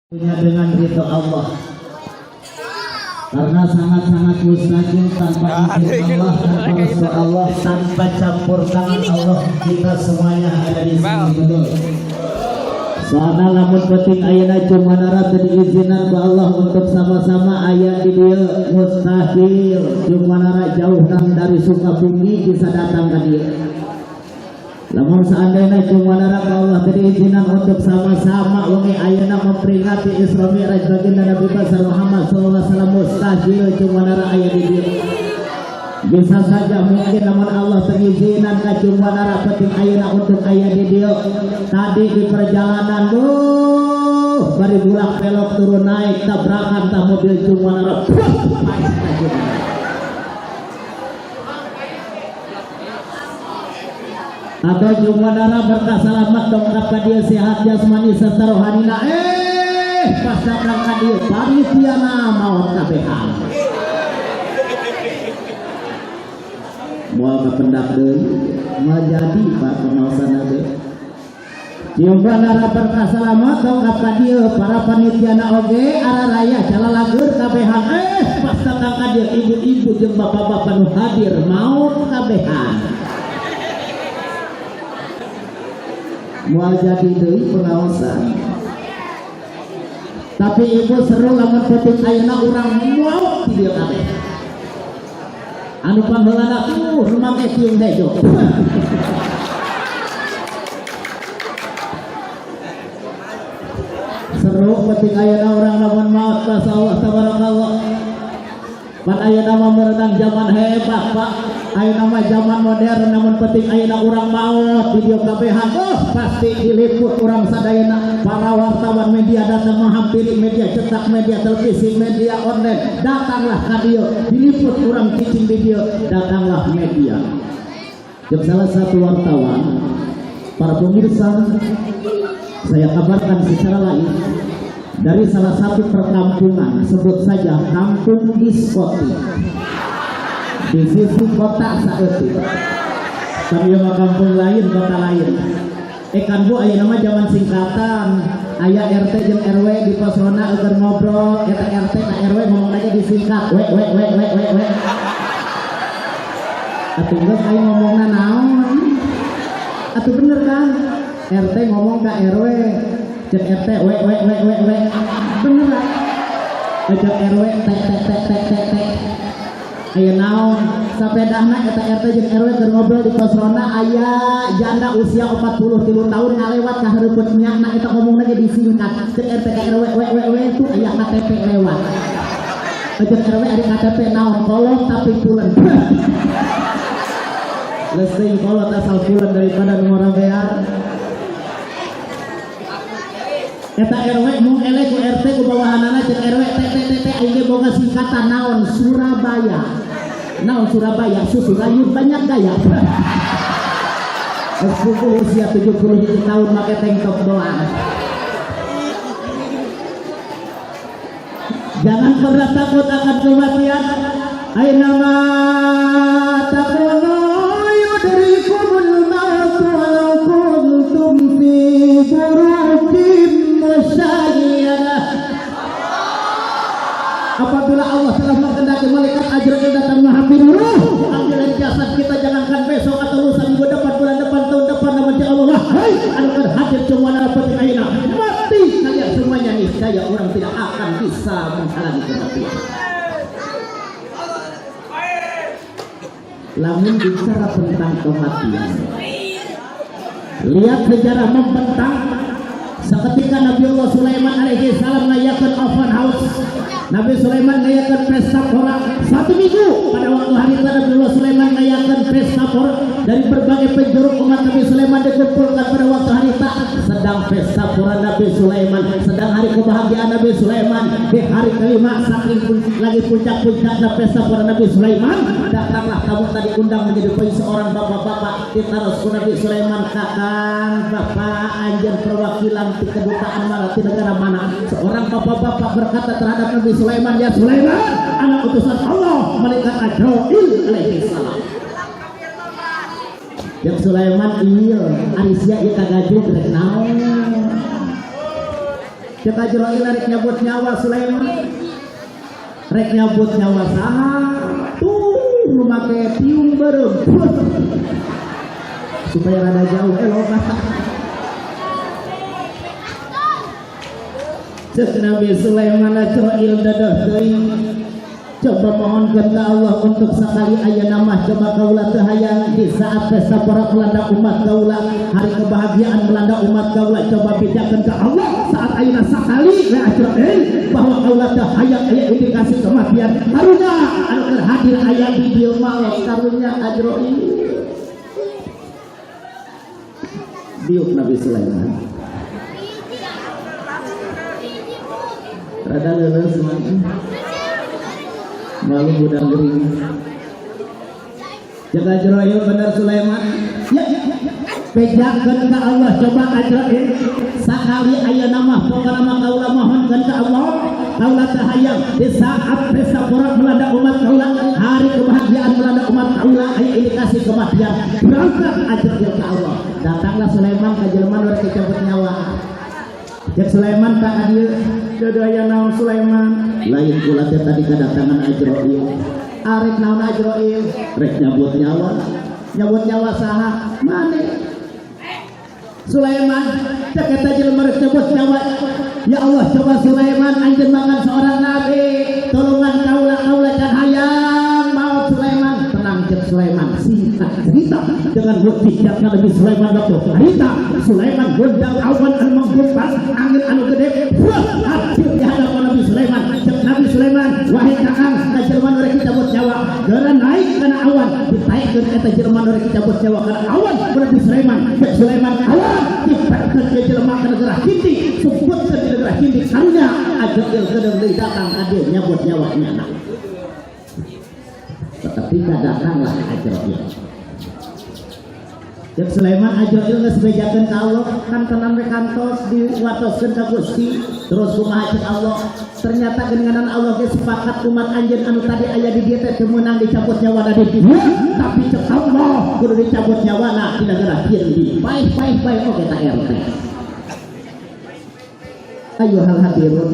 dengan ridho Allah, karena sangat-sangat mustahil tanpa izin Allah, tanpa restu Allah, tanpa campur tangan Allah, kita semuanya ada di sini betul. Soalnya lamun penting ayeuna cuma nara diizinan ku Allah untuk sama-sama aya di dieu mustahil, cuma nara jauh dari Sukabumi bisa datang ke dieu. Lamun seandainya cuma nara Allah diizinan untuk sama-sama wengi ayeuna memperingati Isra Mi'raj baginda Nabi besar Muhammad sallallahu alaihi wasallam, mustahil cuma nara aya di dieu. Bisa saja mungkin namun Allah pengizinan ka cuma nara penting ayeuna untuk aya di dieu. Tadi di perjalanan bari bulak belok turun naik tabrakan tah mobil cuma nara. Atau cuma nara berkah selamat dongkap ka dieu sehat jasmani serta rohanina. Pas datang ka dieu panitiana maot kabehan. Moal kapendak deui moal jadi Pak pengawasan teh. Cuma nara berkah selamat dongkap ka dieu para panitiana oge araraya calalagur kabehan. Pas datang ka dieu ibu-ibu jeung bapak-bapak nu hadir maot kabehan. Moal jadi deui pengawasan. Tapi ibu seru lamun penting ayeuna urang maot di dieu kabeh. Anu pangheulana tuh rumah kieu hejo. Seru penting ayeuna urang lamun maot masya Allah tabarakallah. Pan ayeuna mah merenang zaman hebat Pak. Ayeuna mah zaman modern namun penting ayeuna urang maot video kabehan pasti diliput urang sadayana. Para wartawan media datang menghampiri media cetak, media televisi, media online, datanglah ka dieu diliput urang cicing video, datanglah media. Jeung salah satu wartawan, para pemirsa, saya kabarkan secara lain dari salah satu perkampungan, sebut saja Kampung Diskotik di sisi kota saeutik. Tapi mah kampung lain, kota lain. Kan Bu ayeuna mah zaman singkatan, aya RT jeung RW di posrona eukeun ngobrol, eta RT ka RW ngomong aja disingkat, we. Atuh geus aing ngomongna naon? Atuh bener kan? RT ngomong ka RW, cek RT we. Bener lah. Cek RW tek. Aya naon? Sapedahna eta RT jeung RW keur ngobrol di posrona, aya janda usia 43 tahun ngalewat ka hareupeut nyana eta ngomongna ge disingkat. Cek RT ka RW we tuh aya KTP lewat. Cek RW ari KTP naon? Kolot tapi pulen. Lesing kolot asal pulen daripada nomor bear. Eta RW mung eleh ku RT ku bawahanana cek RW tek aing ge boga singkatan naon? Surabaya. Naon Surabaya? Susu rayut banyak gaya. Sepupu usia 70 tahun make tank top doang. Jangan pernah takut akan kematian. Aina ma taqulu yudrikumul maut walau kuntum fi burujin musyayyadah. Apabila Allah telah menghendaki malaikat ajal datang menghampiri ruh, ambilan jasad kita, jangankan besok atau lusa, minggu depan, bulan depan, tahun depan, nama Allah. Hai, anukan hadir semua narapati ayeuna mati kalian semuanya nih, saya orang tidak akan bisa menghalangi kematian. Lamun bicara tentang kematian, lihat sejarah membentang. Seketika Nabi Allah Sulaiman alaihi salam ngayakeun open house. Nabi Sulaiman ngayakeun pesta pora 1 minggu. Pada waktu hari itu Nabi Allah Sulaiman ngayakeun pesta pora dari berbagai penjuru umat Nabi Sulaiman dikumpulkan pada waktu hari itu. Sedang pesta pora Nabi Sulaiman, sedang hari kebahagiaan Nabi Sulaiman di hari kelima, saking lagi puncak-puncaknya pesta pora Nabi Sulaiman, datanglah tamu tadi undang menjadi seorang bapak-bapak ditaruh ku Nabi Sulaiman. Kakang bapak anjeun perwakilan di kedutaan mana di negara mana? Seorang bapak-bapak berkata terhadap Nabi Sulaiman, ya Sulaiman, anak utusan Allah malaikat Ajrail alaihi salam. Yang Sulaiman iya Arisia ieu kagajug rek naon. Cek Ajroil rek nyabut nyawa Sulaiman. Rek nyabut nyawa saha? Tuh make tiung berem. Supaya rada jauh elok. Cek Nabi Sulaiman Ajroil dadah teuing. Coba mohonkan ke Allah untuk sekali aya nama coba kaula teu hayang di saat pesta porak melanda umat kaula, hari kebahagiaan melanda umat kaula, coba bedakan ke Allah saat ayeuna sakali we Ajroil bahwa kaula teu hayang aya indikasi kematian. Karunya anu hadir aya di dieu maot karunya Ajroil. Diuk Nabi Sulaiman. Rada leuleus semuanya. Malu budang gering. Jaga Ajroil bener Sulaiman. Ya, pejakeun ka Allah coba Ajroil. Sakali aya nama pokona mah kaula mohonkeun ka Allah. Kaula teu hayang di saat pesta porak melanda umat kaula, hari kebahagiaan melanda umat kaula aya indikasi kematian. Berangkat Ajroil ka Allah. Datanglah Sulaiman ka jelema nu rek dicabut nyawa. Cek Sulaiman ka adieu, daya naon Sulaiman? Lain kula teh tadi kedatangan Ajroil. Arek naon Ajroil? Rek nyabut nyawa. Nyabut nyawa saha? Mane? Sulaiman, cek eta jelema rek nyabut nyawa. Ya Allah, coba Sulaiman anjeun mangan seorang nabi. Tolongan kaula can hayang maut Sulaiman. Tenang cek Sulaiman, singkat cerita dengan mukjizatna Nabi Sulaiman waktu cerita Sulaiman gondang awan anu menggempar angin anu gede hadir di hadapan Nabi Sulaiman. Cek Nabi Sulaiman, wahai kakang jelema nu rek dicabut nyawa geura naik kana awan ditaikeun eta jelema nu rek dicabut nyawa kana awan ku Nabi Sulaiman. Cek Sulaiman awan dipaikeun ke jelema ka negara Hindi sebutkeun di negara Hindi karunya Ajroil kedeung deui datang ka dieu nyabut nyawanya. Ketika datanglah Ajroil. Cek Sulaiman Ajroil geus bejakeun ka Allah kan tenan we kantos diwatoskeun ka Gusti. Terus kumaha cek Allah? Ternyata geninganan Allah ge sepakat umat anjeun anu tadi aya di dieu teh teu meunang dicabut nyawana di dieu, tapi cek Allah kudu dicabut nyawana di negara Hindi. Baik oge ta RT. Ayyuhal hadirun.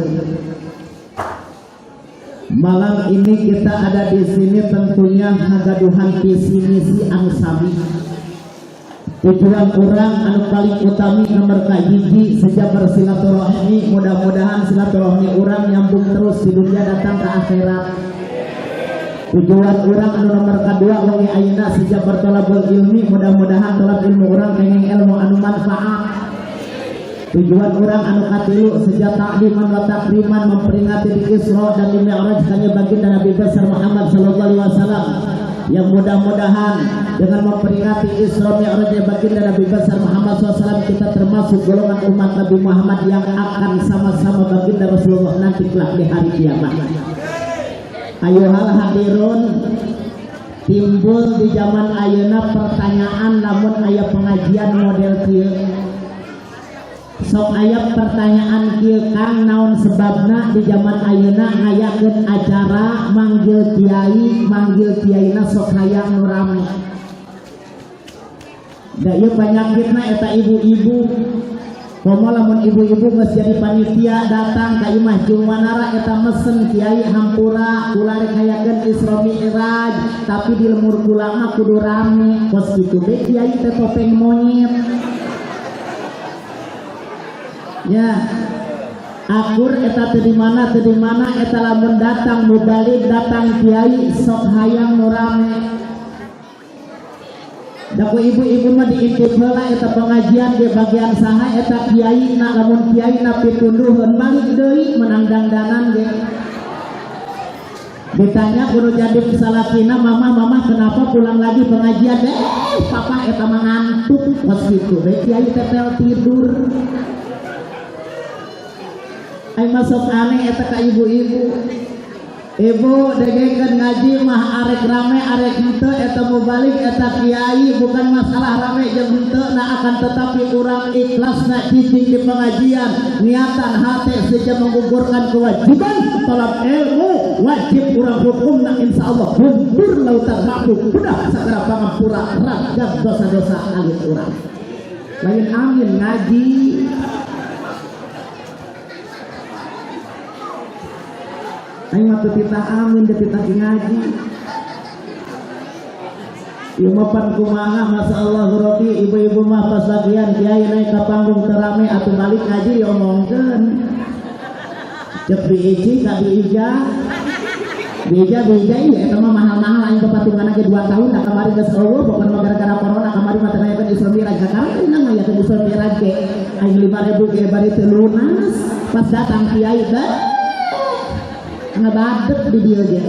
Malam ini kita ada di sini tentunya ngagaduhan visi misi anu sami. Tujuan orang anu paling utami nomor kahiji sejak bersilaturahmi, mudah-mudahan silaturahmi orang nyambung terus di dunia datang ke akhirat. Tujuan orang anu nomor kedua wengi ayeuna sejak bertolabul ilmi, mudah-mudahan tolab ilmu orang kenging ilmu anu manfaat. Tujuan orang anu katilu sejak takliman wa takriman memperingati di Isra dan di Mi'raj kanya baginda Nabi besar Muhammad sallallahu alaihi wasallam, yang mudah-mudahan dengan memperingati Isra Mi'raj baginda Nabi besar Muhammad SAW kita termasuk golongan umat Nabi Muhammad yang akan sama-sama baginda Rasulullah nanti kelak di hari kiamat. Ayyuhal hadirun, timbul di zaman ayeuna pertanyaan namun aya pengajian model kieu. Sok aya pertanyaan kieu Kang, naon sebabna di zaman ayeuna ngayakeun acara manggil kiaina sok hayang nu rame. Da ieu panyakitna eta ibu-ibu. Komo lamun ibu-ibu geus jadi panitia datang ka imah Jungmanara eta mesen kiai hampura kula rek hayakeun Isra Mi'raj, tapi di lemur kula mah kudu rame. Kos kitu be kiai teh topeng monyet. Ya, akur eta teu di mana eta lamun datang mubalik datang kiai sok hayang nu rame. Da ku ibu-ibu mah diintip heula eta pengajian ge bagian saha eta kiaina, lamun kiaina pitunduheun balik deui menang dandanan ge. Ditanya kudu jadi salakina, mama kenapa pulang lagi pengajian? Papa eta mah ngantuk kos kitu be kiai tepel tidur. Ay masuk aneh eta ka ibu-ibu. Ibu degekeun ngaji mah arek rame arek henteu eta mubalik eta kiai, bukan masalah rame jeung henteu na akan tetapi urang ikhlasna cicing di pengajian, niatan hate saja menggugurkan kewajiban talab ilmu, wajib urang hukumna insyaallah mundur lautan mampu udah sagara pangampura ragam dosa-dosa alit urang. Lain amin ngaji Aing mah teu titah amin teu titah ngaji. Ieu mah pan kumaha masyaallah Robi ibu-ibu mah pas bagian kiai naik ka panggung teu rame atuh balik ngaji diomongkeun. Cek diiji ka diija. Diija iya eta mah mahal-mahal aing papatungan ge 2 tahun da kamari geus eueuh pokona gara-gara corona kamari mah teu aya Isra Miraj Jakarta inang aya teh Isra Miraj ge aing 5.000 ge bari teu lunas pas datang kiai teh ngebadeg di dieu ge.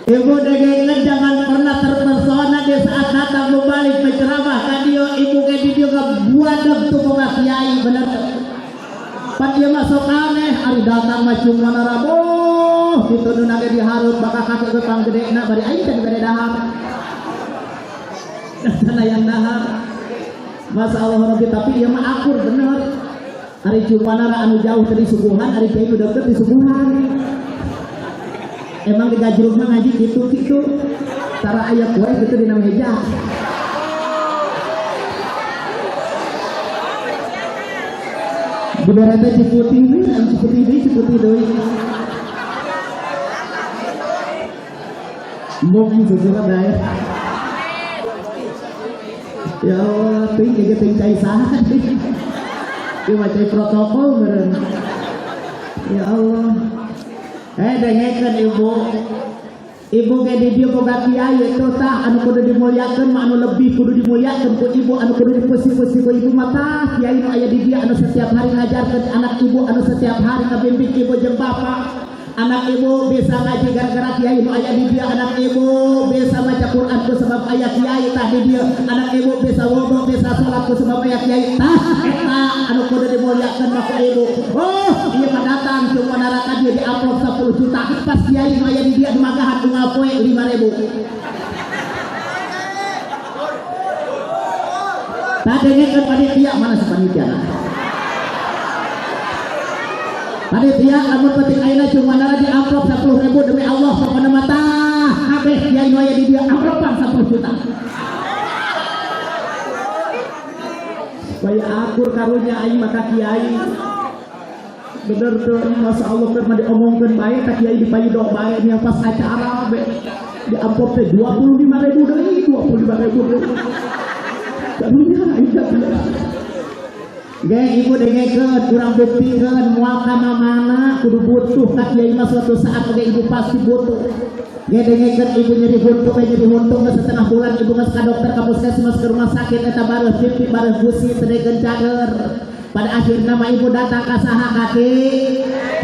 Ibu dengerin jangan pernah terpesona di saat datang balik menceramah kan dia ibu kayak di dia buadeg tuh boga kiai bener. Pan dia masuk aneh hari datang mah cuma naraboh gitu nu nage diharut bakal kakek betang gedena bari aing teh bade dahar. Sana yang dahar. Masyaallah Rabbi tapi ieu mah akur bener. Hari cuma nara anu jauh dari subuhan hari kiai nu deket di subuhan. Emang di gajruk mah ngaji gitu cara ayat kue gitu di meja beneran teh ciputi deui mungkin sesuatu daya ya Allah ting cai saha ieu mah cai protokol meureun ya Allah. Dengekeun ibu ge di dieu boga kiai eta tah anu kudu dimuliakeun mah anu lebih kudu dimuliakeun ku ibu anu kudu dipuji-puji ku ibu mah tah kiai nu aya di dieu anu setiap hari ngajarkeun anak ibu anu setiap hari ngabimbing ibu jeung bapak. Anak ibu bisa ngaji gara-gara kiai nu aya di dieu, anak ibu bisa baca Quran ku sebab aya kiai tah di dieu, anak ibu bisa wudu bisa salat ku sebab aya kiai tah eta anu kudu dimuliakeun mah ku ibu. Oh ieu mah datang cuma neraka dia di amplop 10 juta pas kiai nu aya di dieu magahan unggal poe 5.000. Tadi dengekeun panitia mana si panitia panitia amun penting ayeuna cuma nara di amplop 10.000 demi Allah pokona mata kabeh kiai nu aya di dieu amplopan 10 juta. Supaya akur karunya aing maka kiai bener tuh masya Allah pernah diomongkeun bae ka kiai dipayudok bae nya pas acara be di amplop teh 25.000 deui 25.000 deui. Karunya aing Geng ibu dengekeun kurang buktikeun moal ka mamana kudu butuh ka kiai mah suatu saat ge ibu pasti butuh. Ge dengekeun ibu nyeri huntung setengah bulan ibu geus ka dokter ka puskesmas ke rumah sakit eta bareuh pipi bareuh gusi teu cager. Pada akhirnya mah ibu datang ka saha kaki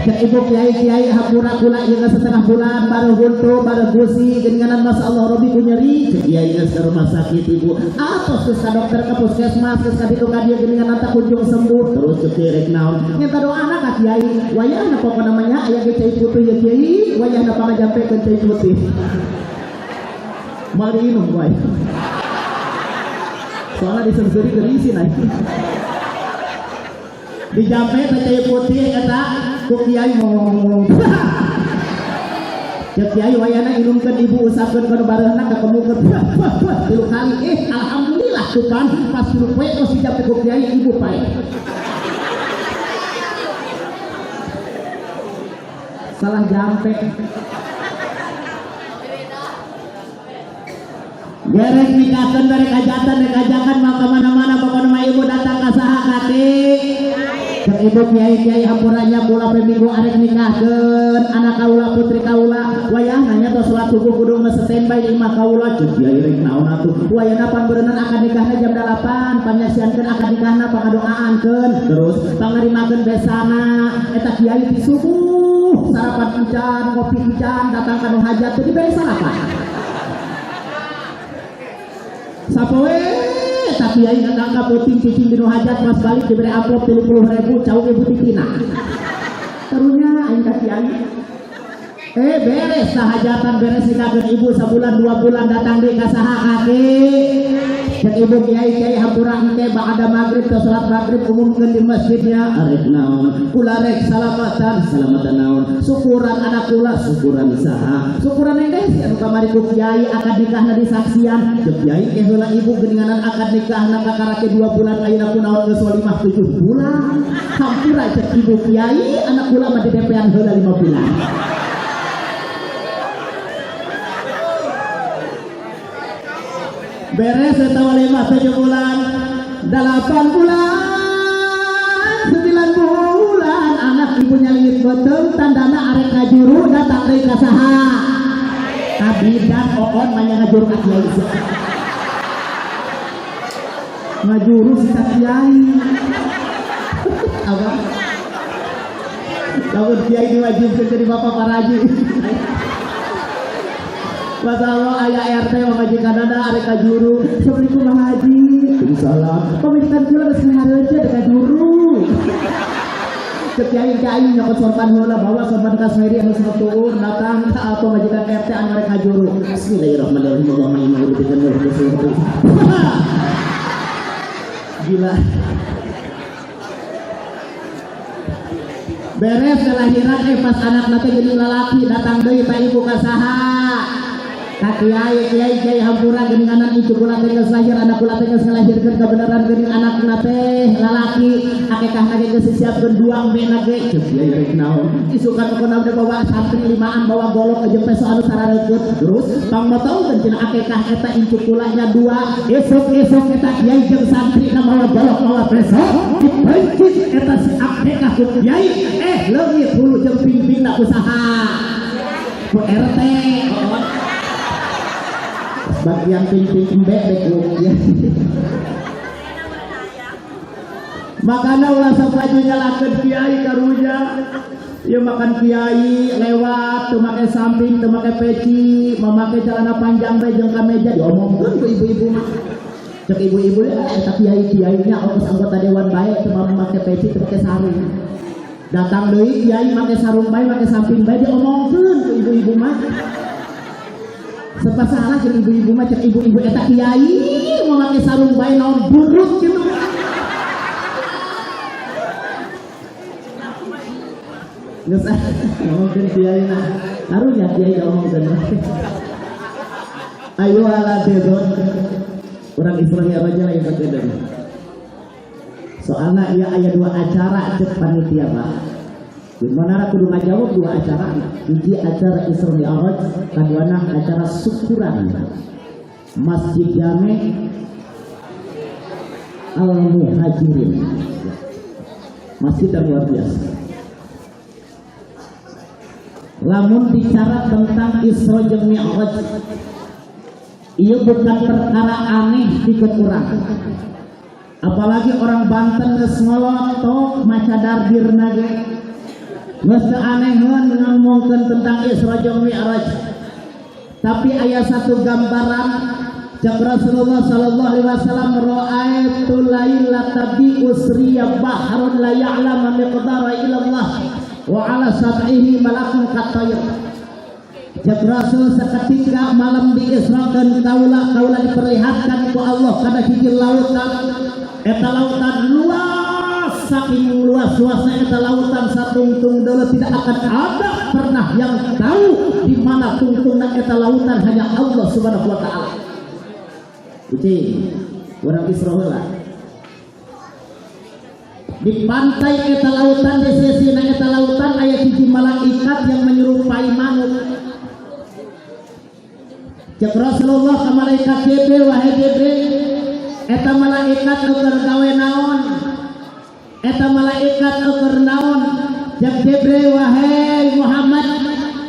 cek ibu kiai hapura kula ieu setengah bulan baru huntu baru gusi geuninganan masyaallah Robi ku nyeri cek kiai geus ka rumah sakit ibu atos geus ka dokter ka puskesmas geus ka ditu ka dieu geuninganan teh kunjung sembuh terus cek rek naon nya doana ka kiai wayahna pokona namanya aya ge cai putih ya kiai wayahna pangajampekeun cai putih mari minum wae soalnya disensori keisi naik dijampe cai putih eta ku kiai ngomong cek kiai wayana inumkeun ibu usapkeun kana barehna kakemukeun 3 kali alhamdulillah tupan pas suruh poe tos dijampe ku kiai ibu pae salah jampe gerek nikahkeun barek ajatan rek ajakan mah ka mana-mana pokona mah ibu datang ka saha kati cek ibu kiai hampuranya kula pe minggu arek nikahkeun anak kaula putri kaula wayah nanya tos salat subuh kudu geus standby di imah kaula cek kiai rek naon atuh wayahna pan beureunan akad nikahna jam 8 panyasiankeun akad nikahna pangadoaankeun terus pangarimakeun besana eta kiai di subuh sarapan hujan kopi hujan datang ka nu hajat teh dibere sarapan sapoe tapi aing ngangka puting cicing dinu hajat mas balik diberi amplop 30.000 cau ibu tikina karunya aing ka kiai Beres hajatan beres dikakeun ibu sabulan 2 bulan datang deui ka saha kaki. Cek ibu kiai hampura engke ba'da maghrib ke salat maghrib umumkeun di masjidnya arek naon kula rek salamatan naon syukuran anak kula syukuran saha syukuran engke si anu kamari ku kiai akad nikahna disaksian cek kiai ke heula ibu geuninganan akad nikahna kakarake 2 bulan ayeuna kunaon geus walimah 7 bulan hampura cek ibu kiai anak kula mah di DP-an heula 5 bulan. Beres eta walimah 7 bulan 8 bulan 9 bulan anak ibunya liit betul tandana arek ngajuru datang deui ka saha kabidan oon manya ngajuru ka kiai ngajuru si kiai apa lamun kiai diwajibkeun jadi bapak paraji. Masalah ayah RT majikanana arek kajuru. Assalamualaikum Bang Haji. Waalaikumsalam. Pamajikan kula geus ngahareuje dek kajuru. Kekiai nyokot sorban heula bawa sorban kasmeri anu satur datang ka pamajikan RT anu arek kajuru. Bismillahirrahmanirrahim. Allahumma inni a'udzubika min syarri gila. Beres kelahiran pas anak nate jadi lalaki datang deui ka ibu ka saha ka kiai hampura geuninganan ieu kula teh geus lahir anak kula teh geus ngalahirkeun kabeneran geuning anak nate lalaki akekahna ge geus siapkeun duang bena ge ceuk kiai rek naon isukan pokona udah bawa santri limaan bawa golok jeung peso anu sarareukeut terus tong motokeun cenah akekah eta incu kulanya 2 esuk eta kiai jeung santri na bawa golok bawa peso dipencit eta si akekah ku kiai leungit hulu jeung pingpingna usaha ku RT bagian ping-ping embek ya. Makana ulah sapaju nyalakeun kiai karunya. Ya makan kiai lewat teu make samping, teu make peci, memakai celana panjang bae jeung kameja diomongkeun ku ibu-ibu mah. Cek ibu-ibu eta kiai-kiainya ongkos anggota dewan bae teu make peci, teu make sarung. Datang deui kiai make sarung bae, make samping bae diomongkeun ku ibu-ibu mah. Serba salah jeung ibu-ibu mah cek ibu-ibu eta kiai mau make sarung bae naon buruk kitu. Geus ngomongkeun kiai na. Harunya kiai ngomongkeun. Ayo ala dedon. Urang Israel aja lain kadeudeun. Soalna ieu aya 2 acara cek panitia Pak. Dimana kudu ngajawab 2 acara, hiji acara Isra Mi'raj, kaduana acara syukuran Masjid Jami Al-Muhajirin. Masjid yang luar biasa. Lamun bicara tentang Isra jeung Mi'raj, ieu bukan perkara aneh dikeun urang. Apalagi orang Banten geus ngolotok maca dardirna ge. Geus aneheun ngomongkeun tentang Isra jeung Mi'raj. Tapi aya satu gambaran cek Rasulullah sallallahu alaihi wasallam ra'aitu lailata bi usriya bahrun la ya'lamu miqdara illallah wa 'ala sab'ihi malakun katayr. Cek Rasul seketika malam diisrakeun kaula diperlihatkan ku Allah kana hiji lautan eta lautan luas saking luasnya eta lautan satungtung deuleu tidak akan ada pernah yang tahu di mana tungtungna eta lautan hanya Allah Subhanahu wa taala. Uci urang Isra heula. Di pantai eta lautan di sisina eta lautan aya hiji malaikat yang menyerupai manuk. Cek Rasulullah ka malaikat Jibril, wahai Jibril, eta malaikat keur gawe naon? Eta malaikat keur naon? Cek Jibril, wahai Muhammad,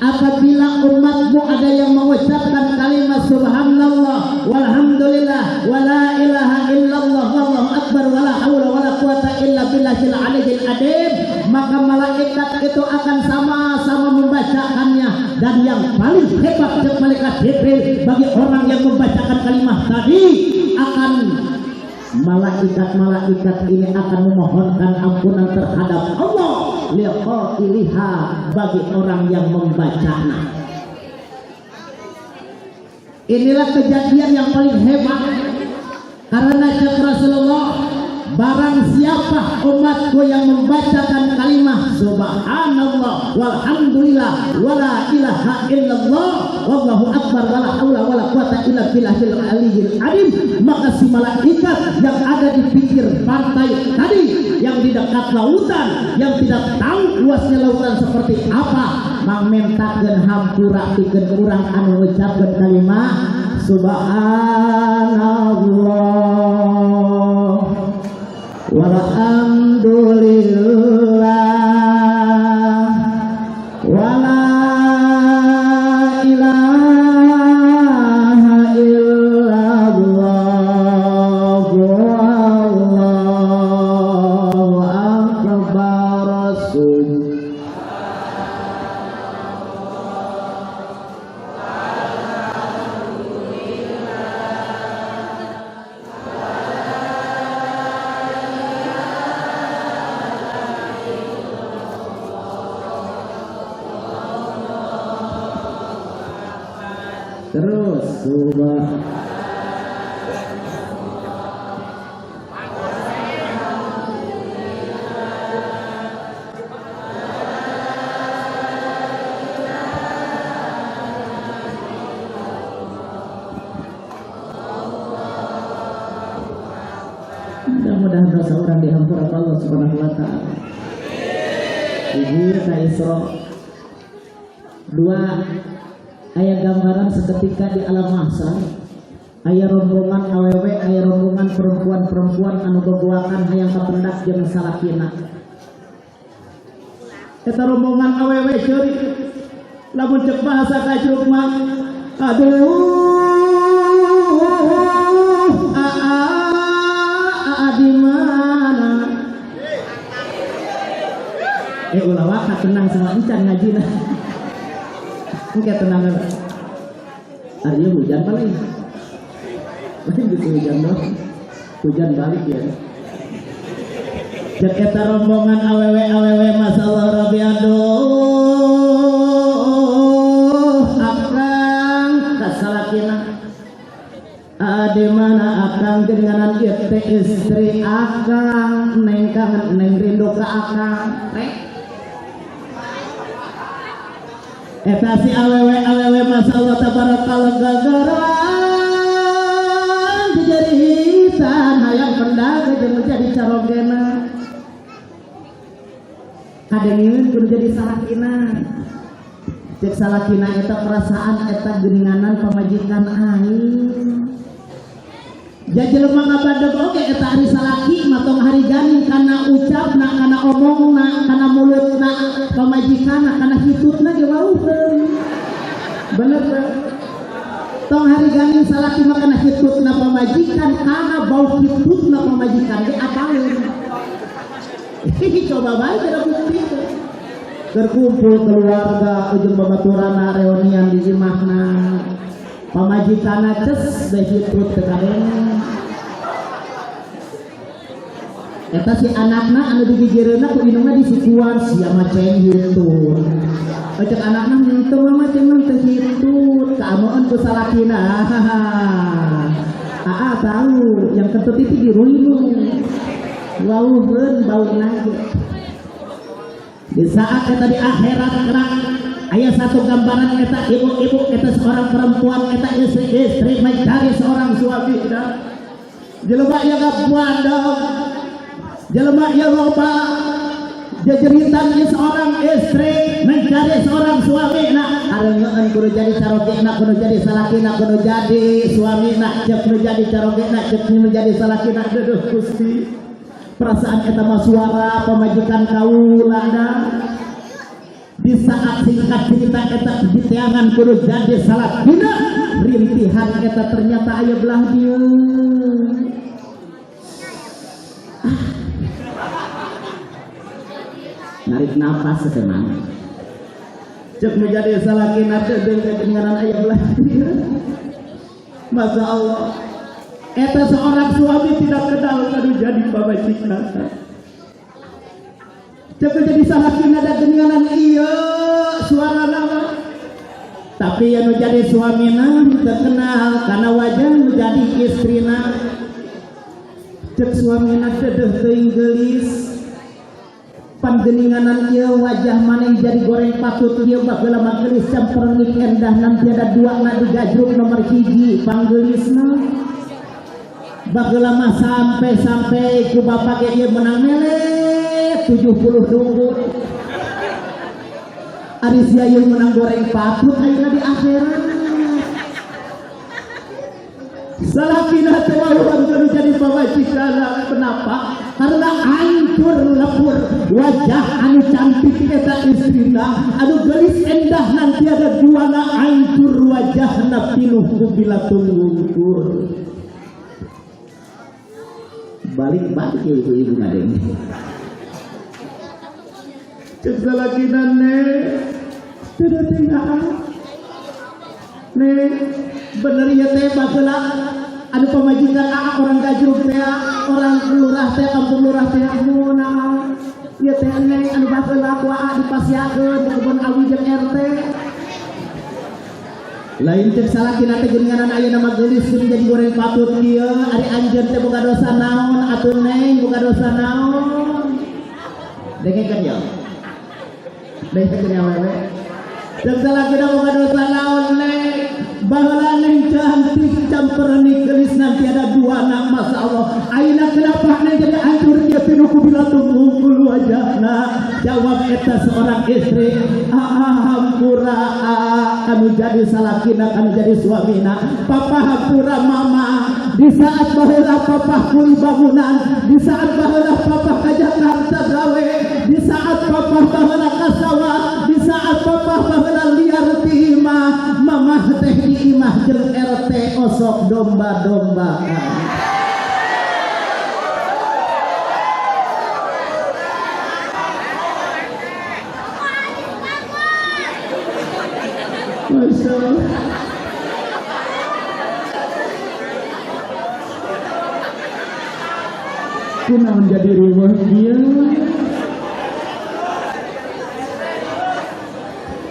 apabila umatmu ada yang mengucapkan kalimat subhanallah walhamdulillah wala ilaha illallah wallahu akbar wala haula wala quwata illa billahil aliyyil azim, maka malaikat itu akan sama-sama membacakannya. Dan yang paling hebat cek malaikat Jibril, bagi orang yang membacakan kalimat tadi akan malaikat-malaikat ini akan memohonkan ampunan terhadap Allah liqa'iliha bagi orang yang membacanya. Inilah kejadian yang paling hebat karena kata Rasulullah, barang siapa umatku yang membacakan kalimat subhanallah walhamdulillah wala ilaha illallah wallahu akbar wala haula wala quwata illa billahil aliyyil azim, maka si malaikat yang ada di pinggir pantai tadi, yang di dekat lautan, yang tidak tahu luasnya lautan seperti apa, mamentakeun hampura pikeun urang anu ngucapkeun kalimat subhanallah walhamdulillah wala ilaha illallah wallahu akbar. Terus subhan mudah-mudahan dosa orang dihampura Allah Subhanahu wa taala. Ini ka Isra 2 aya gambaran seketika di alam mahsyar, aya rombongan awewe, aya rombongan perempuan-perempuan anu gogoakan hayang kapendak jeung salakina. Eta rombongan awewe ceurik lamun ceuk bahasa kajruk mah aduh di mana ulah ka tenang sama encan ngajina. Oke, tenang kan? Artinya hujan paling. Masih gitu hujan dong. Hujan balik ya. Cek eta rombongan awewe masalah Rabbi aduh akang kasalakina. Di mana akang dengan ieu istri akang neng kangen neng rindu ka akang. Eta si awewe masalah tabarakallah gagaran dijaritan hayang pendaga jeung menjadi carogena kadengieun kudu jadi salakina. Cek salakina eta perasaan eta geuninganan pamajikan aing. Jajelema ngabadeg oge eta ari salaki mah tong hari ganing kana ucapna, kana omongna, kana mulutna pamajikanna, kana hitutna ge wauheun. Bener teh. Tong hari ganing salaki mah kana hitutna pamajikan, kana bau hitutna pamajikan ge apaleun. Coba bae cara bukti. Terkumpul keluarga ujung babaturana reunian di imahna. Pamajikana ces da hitut teh kadeng. Eta si anakna anu digigireunna ku indungna disikuan sia maceng hitut. Cek anakna henteu mah maceng mah teh hitut, kaamoan ku salakina. Tahu yang kentut itu dirulung. Wauheun bauna ge. Di saat eta di akhirat kelak aya satu gambaran eta ibu-ibu, eta seorang perempuan, eta istri mencari seorang suami. Jelema yang gabandong, jelema yang loba, jejeritan seorang istri mencari seorang suami. Nah, areungeun kudu jadi carogena, kudu jadi salakina, kudu jadi suamina, cek kudu jadi carogena, cek kudu jadi salakina. Duh Gusti, perasaan eta mah suara pamajikan kaulana. Di saat singkat cerita eta diteangan kudu jadi salakina, rintihan eta ternyata aya belah dieu. Narik nafas setenang. Cek menjadi salakina dengan aya belah dieu. Masya Allah, eta seorang suami tidak kenal kudu jadi pamajikan. Cekel jadi salakina ada geninganan iya suara nama. Tapi yang jadi suamina terkenal karena wajah menjadi istrina. Cek suamina dedeh teuing geulis. Pan geninganan ieu wajah maneh jadi goreng patut ieu bageula mah geulis campureun endah nan tiada dua na digajruk nomor 1 panggeulisna. Bageula mah sampai ku bapak ieu menang mele 70 dungut. Ari sia ieu menang goreng patut ayeuna di akhirat. Salakina teh urang kudu jadi pamajikan. Kenapa? Karena hancur lebur wajah anu cantik eta istrina anu geulis endah nanti ada duana hancur wajahna pinuh ku bilatung wungkur. Balik ibu-ibu ngadeng. Cek salakina teu tinggal. Bener ya teh bageula anu pamajikan orang gajruk teh orang lurah teh kampung lurah teh naon ieu teh anu bageula ku dipasiakeun di kebun awi jeung RT lain cek salakina teh geninganan ayeuna mah geulis kudu jadi goreng patut ieu ari anjeun teh boga dosa naon atuh neng boga dosa naon dengekeun ya dengekeun ya wewe cek salakina boga dosa naon neng baheula neng cantik campureun geulis nanti ada dua anak masya Allah ayeuna kenapa neng jadi hancur dia pinuh ku bilatung wungkul wajahna jawab eta seorang istri hampura kanu jadi salakina kanu jadi suamina papa hampura mama di saat baheula papa kuli bangunan di saat baheula papa ka Jakarta gawe di saat papa baheula ka sawah di saat papa baheula liar ti imah mamah teh di imah jeung RT osok domba-dombaan. Masya Allah. Kunaon jadi riweuh ieu?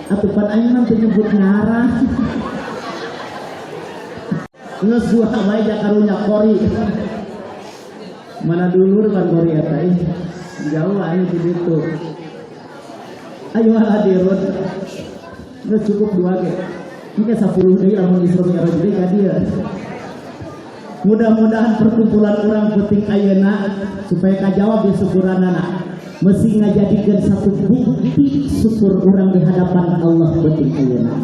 Atupan ayeuna teh nyebut ngarah. Nges gua wae karunya kori. Mana dulur kan kori eta jauh ayo di ditu. Ayo hadirun. Nges cukup 2 ge. Engke 10 deui lamun Isra Mi'raj deui ka dieu. Mudah-mudahan perkumpulan orang penting ayeuna supaya kajawab di syukuranana. Mesti ngajadikeun satu bukti syukur orang di hadapan Allah penting ayeuna.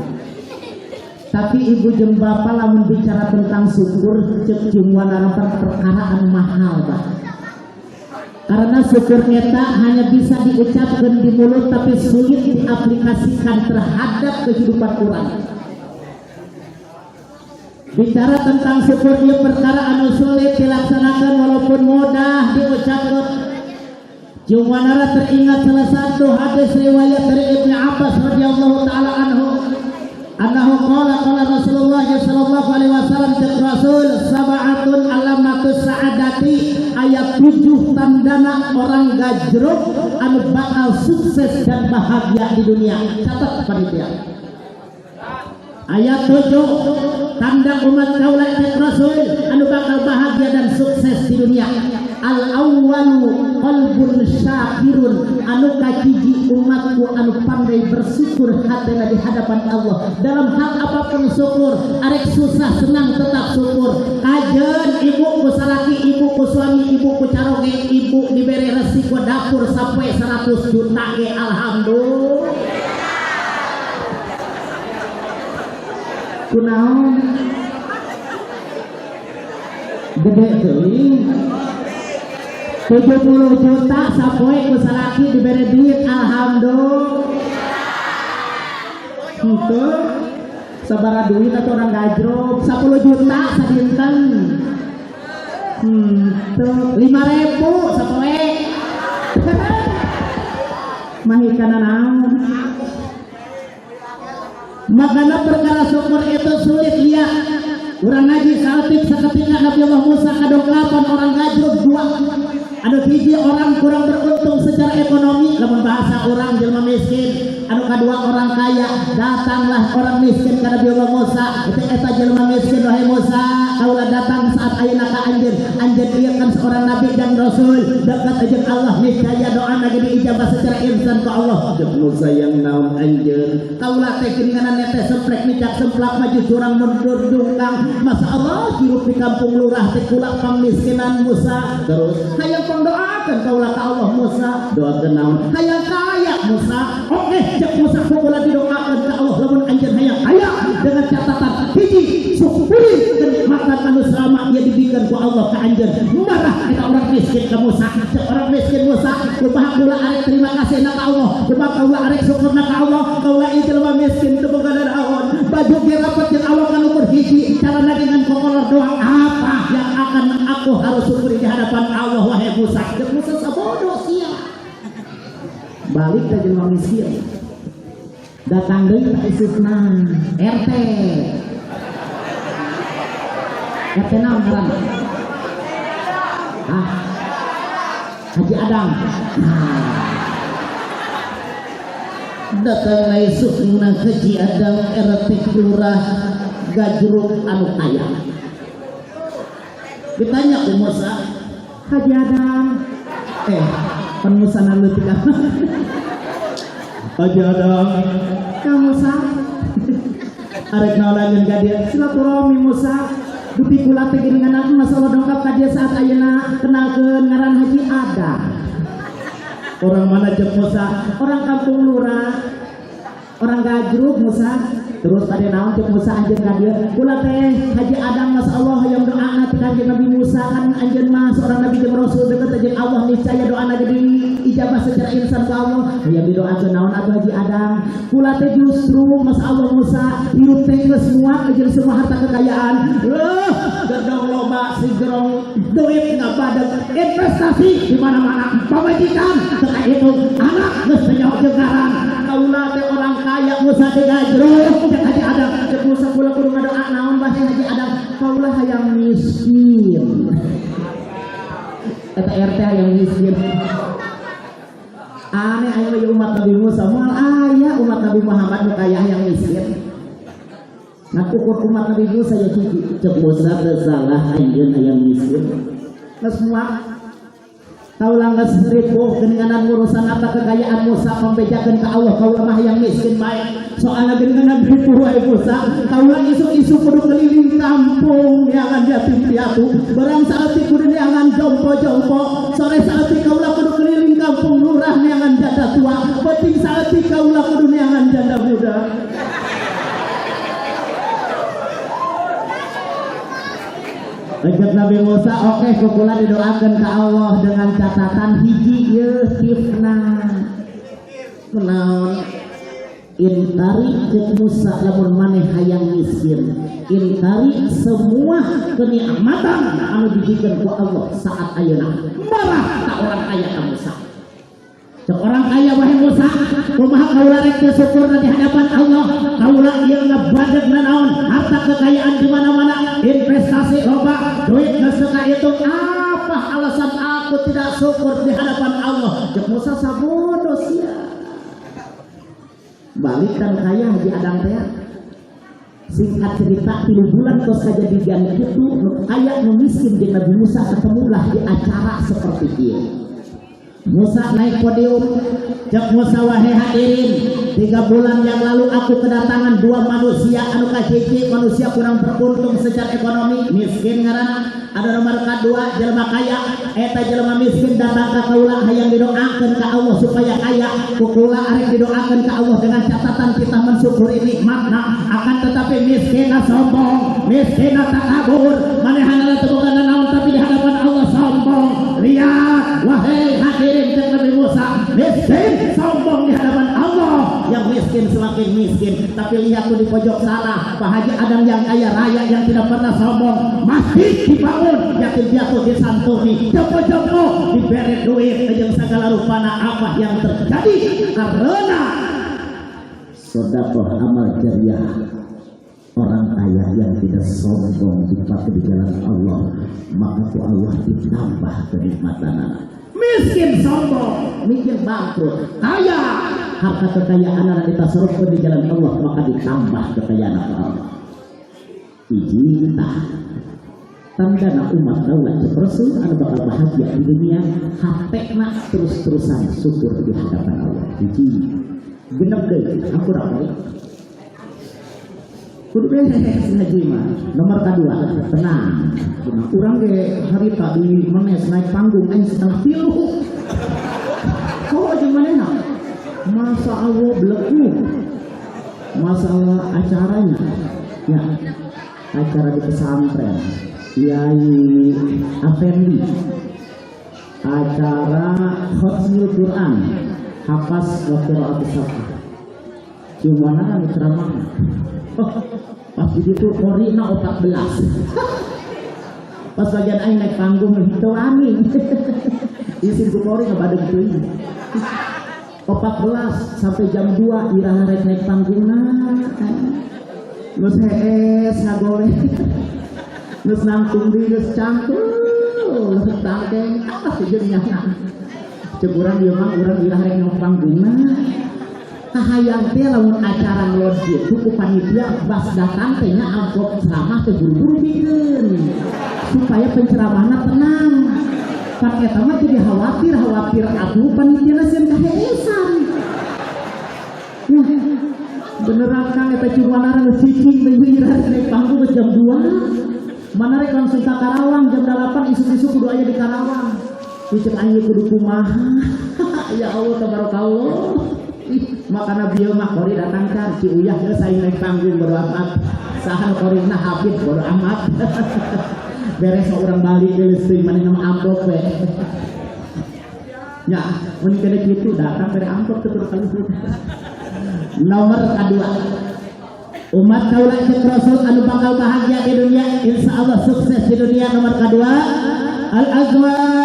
Tapi ibu jeung bapak lamun bicara tentang syukur cek cuma narapan perkara anu mahal bah. Karena syukur nyata hanya bisa diucapkan di mulut tapi sulit diaplikasikan terhadap kehidupan orang. Bicara tentang syukur ieu perkara anu sulit dilaksanakan walaupun mudah diucapkan. Cuma nara teringat salah satu hadis riwayat dari Ibnu Abbas radhiyallahu taala anhu. Annahu qala Rasulullah sallallahu alaihi wasallam cek Rasul sab'atun alamatus sa'adati ayat 7 tandana orang gajruk anu bakal sukses dan bahagia di dunia. Catat panitia. Ayat 7 tanda umat kaula cek Rasul anu bakal bahagia dan sukses di dunia. Al-awwalu qalbun syakirun anu kaciji umatku anu pandai bersyukur hatena di hadapan Allah dalam hal apapun syukur arek susah senang tetap syukur kajeun ibu ku salaki ibu ku suami ibu ku caroge ibu diberi resiko dapur sampai 100 juta ge alhamdulillah kunaon gede teuing 70 juta sapoe ku salaki diberi duit alhamdulillah. Itu sabaraha duit atau orang gajrok 10 juta sadinten. Tuh 5.000 sapoe. Mahikana naon? Makanya perkara syukur itu sulit lihat. Urang ngaji saeutik saketika Nabi Allah Musa kadongklapan orang gajruk dua. Anu hiji orang kurang beruntung secara ekonomi, lamun bahasa orang jelema miskin. Anu kadua orang kaya. Datanglah orang miskin ka Nabi Allah Musa. Eta jelema miskin wahai Musa, kaulah datang saat ayeuna ka anjeun. Anjeun ieu kan seorang nabi dan rasul, dekat jeung Allah niscaya doana ge diijabah secara instan ku Allah. Jeung Musa yang naon anjeun. Kaulah teh geuningan teh semprek micak semplak maju jurang mundur dungkang. Masya Allah hirup di kampung lurah teh kula pamiskinan Musa. Terus hayang doakan kaulah ka Allah Musa. Doakeun naon? Hayang kaya Musa. Oke, cek Musa kula didoakeun ka Allah lamun anjeun hayang kaya dengan catatan hiji syukuri kenikmatan anu selama ieu dibikeun ku Allah ka anjeun. Marah eta orang miskin ka Musa. Cek orang miskin Musa, kumaha kula arek terima kasihna ka Allah. Kumaha kula arek syukurna ka Allah. Kula ieu jelema miskin teu boga dadaon. Baju ge rapat jeung Allah ka nomor hiji. Carana dengan kokolor doang apa yang akan aku harus syukuri di hadapan Allah wahai Musa. Cek Musa sabodo sia. Balik ke jelema miskin. Datang deui ka isutna RT. RT naon ngaranna? Haji Adam. Datang na isutna Haji Adam RT Kelurah Gajruk anu kaya. Ditanya ku Musa, Haji Adam, pan Musa naleutik Haji Adam, kamu Musa, arek naon ka dieu silaturahmi Musa, dupi kula teh geuningan masalah dongkap ka dieu saat ayeuna kenalkeun ngaran Haji Adam. Orang mana jeung Musa? Orang kampung lurah, orang Gajruk Musa. Terus pada naon cek Musa anjeun ka dieu kula teh Haji Adam masyaallah hayang doana ti kanjeng Nabi Musa kan anjeun mah seorang nabi jeung rasul deukeut jeung Allah niscaya doana ge diijabah secara instan ku Allah. Hayang didoakeun naon atuh Haji Adam? Kula teh justru masyaallah Musa hirup teh geus muak jeung semua harta kekayaan. Gedong loba sigrong duit ngabadeg investasi di mana-mana pamajikan teu itu anak geus penyaho jeung ngaran. Kaula teh orang kaya Musa teh Gajruk. Haji Adam, cek Musa kula kudu ngadoa naon bae Haji Adam? Kaulah hayang miskin. Eta RT hayang miskin. Aneh aya umat Nabi Musa, moal aya umat Nabi Muhammad nu kaya hayang miskin. Nah ukur umat Nabi Musa ya cek Musa teu salah anjeun hayang miskin. Geus muak kaulah geus ripuh geuningan urusan apa kekayaan Musa pambejakeun ka Allah. Kaulah mah yang miskin bae soalna geuningan ripuh wae Musa. Kaulah isu-isu kudu keliling kampung neangan yatim piatu, barang saeutik kudu neangan jompo-jompo, sore saeutik kaulah kudu keliling kampung lurah neangan janda tua, penting saeutik kaulah kudu neangan janda muda. Lanjut Nabi Musa, oke kukula didoakan ke Allah dengan catatan hiji ieu tifna. Naon intari ke Musa lamun maneh hayang miskin. Intari semua kenikmatan anu diberikan ku Allah saat ayeuna. Marah ka orang kaya ka Musa. Seorang kaya wahai Musa, kumaha kaula rek teu syukur di hadapan Allah. Kaula ieu ngabadeg naon harta kekayaan di mana-mana, investasi loba, duit geus teu kahitung. Apa alasan aku tidak syukur di hadapan Allah? Cek Musa sabodo sia. Balik kan kaya Haji Adam teh. Singkat cerita 3 bulan tos kajadian kitu nu kaya nu miskin jeung Nabi Musa ketemulah di acara seperti ieu. Musa naik podium, cek Musa wahai hadirin, 3 bulan yang lalu aku kedatangan 2 manusia anu kahiji manusia kurang beruntung secara ekonomi, miskin ngaranna. Ada nomor kedua jelema kaya, eta jelema miskin datang ka kaula hayang didoakeun ka Allah supaya kaya. Kukula arek didoakeun ka Allah dengan catatan kita mensyukuri nikmatna, akan tetapi miskinna sombong, miskinna takabur, manehna teu boga naon tapi di hadapan Allah sombong. Lihat wahai hadirin cek Nabi Musa, miskin sombong di hadapan Allah. Yang miskin semakin miskin, tapi lihat tuh di pojok sana Pak Haji Adam yang kaya raya yang tidak pernah sombong, masjid dibangun, yatim piatu disantuni, jompo-jompo diberi duit jeung segala rupana. Apa yang terjadi? Karena sedekah amal jariah. orang kaya yang tidak sombong dipakai di jalan Allah, maka ku Allah ditambah kenikmatan. Miskin sombong, mikir bangkrut, kaya harta kekayaan anak ditasarufkan di jalan Allah, maka ditambah kekayaan Allah. Ijita tanda umat daulah Rasul anu bakal bahagia di dunia, hatekna terus-terusan syukur di hadapan Allah. Iji bener deh, aku rapi kudu ngaji mah. Nomor kedua, tenang. Urang ge harita di manes naik panggung aing setengah tilu. Kok aja manehna? Masa Allah beleku. Masalah acaranya. Ya. Acara di pesantren. Yai Afendi. Acara Khotmul Quran. Hafaz wa qira'atus shafah. Cuma kan ceramah. Pas begitu korina 14. Pas bagian aing naik panggung itu angin. Isin ku kori ngebadeg teuing. 14 sampai jam 2 iraha rek naik panggungna. Geus hees ngagoleh. Geus nangtung di geus cangkul, geus tangkeng apa sih jeung nyana. Ceguran ieu mah urang iraha rek naik panggungna. Kahayang teh lamun acara ngelon kitu ku panitia bas datang teh nya amplop ceramah teh buru-buru bikin supaya penceramahna tenang. Pan eta mah jadi khawatir atuh panitia sieun kaheesan. Ya, beneran Kang eta cumanana geus cicing deui naik panggung ke jam 2. Mana rek langsung ka Karawang jam 8 isuk-isuk kudu aya di Karawang. Cicing aing kudu kumaha. Ya Allah tabarakallah. Makana bieu mah kori datang kan si uyah geus aing naik panggung bodo amat. Sahan korina hafid bodo amat. Beres urang balik geus teuing maneh nama amplop we. Nya, mun kene kitu datang dari amplop teh kali. Nomor kedua. Umat kaula jeung Rasul anu bakal bahagia di dunia, insyaallah sukses di dunia. Nomor kedua, al-azwajus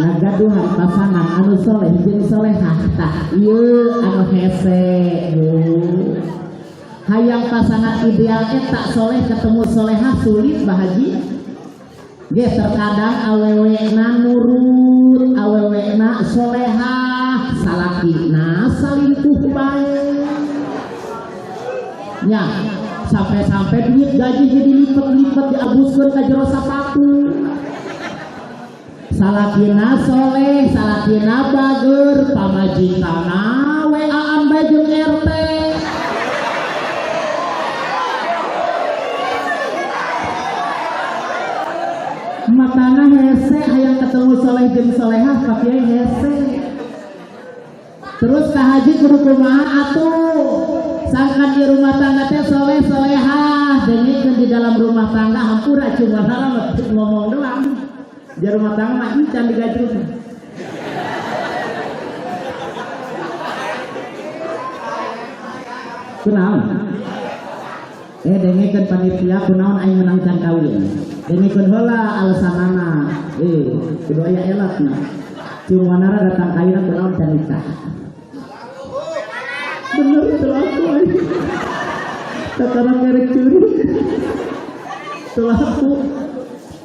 ngagaduhan pasangan anu soleh jeung solehah tah ieu anu hese. Hayang pasangan ideal eta soleh ketemu solehah sulit bahagia. Ge terkadang awewena nurut, awewena solehah, salakina salingkuh bae. Nya sampai-sampai duit gaji jadi lipat-lipat diabuskeun ka jero sapatu. Salakina soleh, salakina bager, pamajitana WA-an bae jeung RT. Matana hese hayang ketemu soleh jeung solehah pakieu hese. Terus ka haji kudu kumaha atuh? Sangkan di rumah tangga teh soleh solehah, dengikeun di dalam rumah tangga hampura cuma salah ngomong doang. Di rumah tangga mah can digajrut. Kunaon? Dengikeun panitia kunaon aing menang can kawin. Dengikeun heula alasanana. Kudu aya elatna. Cumanara datang kawina kunaon can nikah. Bener itu aku aing. Tataran kerek curi. Selaku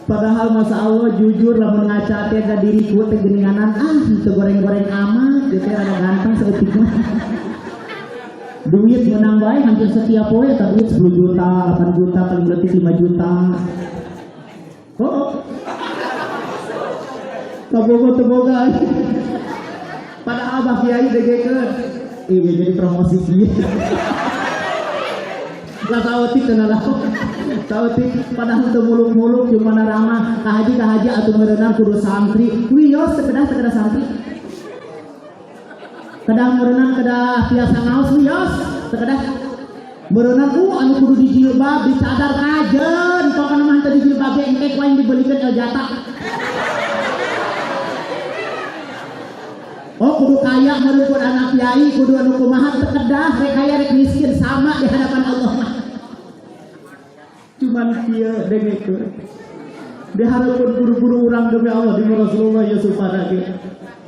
padahal masa Allah jujur lamun ngaca teh da diriku teh geuninganan teu goreng-goreng amat teh rada ganteng saeutik mah. Duit menang bae hampir setiap poe eta duit 10 juta, 8 juta, paling leutik 5 juta. Kabogo teu boga. Padahal Abah Kiai degekeun. Iya jadi promosi kieu. Lah sautik teu nalaho. Sautik padahal teu muluk-muluk cuma ramah ka haji atuh ngeureunang kudu santri. Wios sekedah santri. Kadang merenang kedah biasa ngaos wios sekedah merenang anu kudu dijilbab dicadar kajen pokona mah teu dijilbab engke ku aing dibelikeun eljata. Oh kudu kaya meureun kudu anak kiai kudu anu kumaha teu kedah rek kaya rek miskin sama di hadapan Allah mah. Cuma cuman kieu dengekeun. Diharapkeun buru-buru urang demi Allah di Rasulullah Yusuf lagi.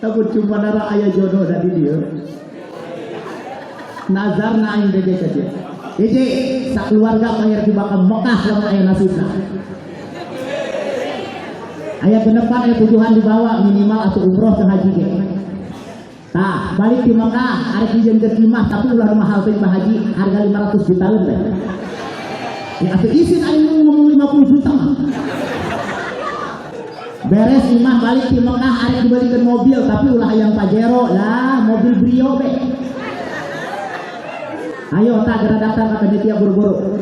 Tapi cuma nara aya jodoh dari dia. Nazar na aing dege saja. Hiji sakeluarga mahir di bakal Mekah lamun aya nasibna. Aya genepan aya tujuan dibawa minimal atuh umroh ke haji ge. Tah, balik di Mekah arek dijieun imah tapi ulah mahal teh haji harga 500 juta teh. Ya atuh isin aing ngomong 50 juta. Beres imah balik di Mekah arek dibalikin mobil tapi ulah yang Pajero lah mobil Brio be. Ayo tak gerak datang ke panitia buru-buru.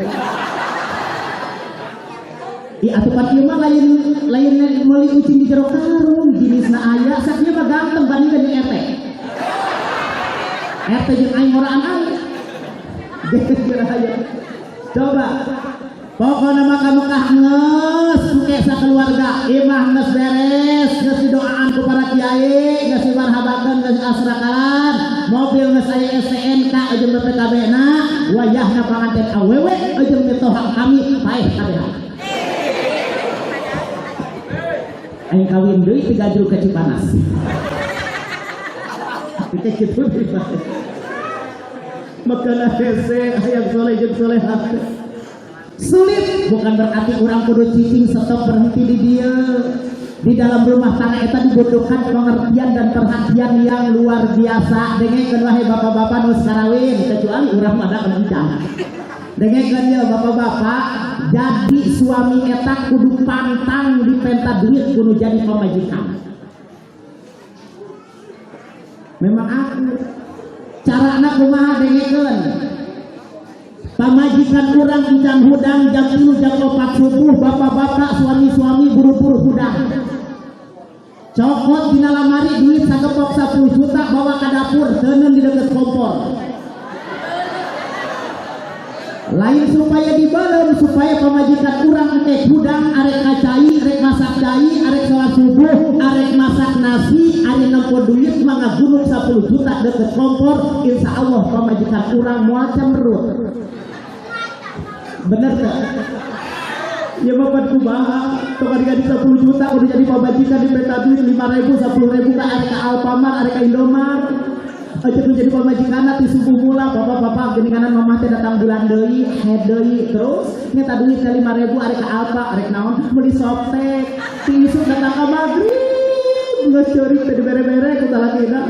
Atuh pan ieu mah lain meuli kucing di jero karung jenisna aya saknya mah ganteng bandingkeun jeung RT. RT jeung aing horaan aing. Coba pokoknya maka Mekah nges suke sakeluarga imah nges beres nges didoaan ku para kiai nges dimarhabakeun nges asrakalan mobil nges aya STNK jeung BPKB na wayahna panganten awewe jeung mitohak kami paeh kabeh. Aing kawin deui 3 juru ke Cipanas. Kita kitu deui. Makana hese hayang soleh jeung solehat. Sulit bukan berarti orang kudu cicing stop berhenti di dia. Di dalam rumah tangga eta dibutuhkan pengertian dan perhatian yang luar biasa. Dengekeun wae bapak-bapak nu karawin kecuali urang mah da kencang. Dengekeun ya bapak-bapak, jadi suami eta kudu pantang dipenta duit kudu jadi pamajikan. Memang aku carana kumaha dengekeun. Pamajikan orang hudang jam 3 jam 4 subuh bapak-bapak suami-suami buru-buru hudang cokot dina lamari duit sagepok 10 juta bawa ke dapur teuneun di deket kompor lain supaya dibaleum supaya pamajikan orang teh hudang arek kacai arek masak cai arek salat subuh arek masak nasi arek nempo duit mangga gunung 10 juta deket kompor insyaallah pamajikan orang moal cemberut. Bener tak? Ya bapak kumaha, kemarin di 10 juta udah jadi pembajikan di peta duit 5.000, 10.000 ke area Alfamart, area Indomart. Aja tuh jadi pembajikan di subuh mula, bapak-bapak geninganan mamah teh datang bulan deui, head deui, terus nyata duit ke 5.000 area Alfa, area naon, beli softtek, tisu datang ke maghrib, nggak curi tadi bere-bere ku talakina.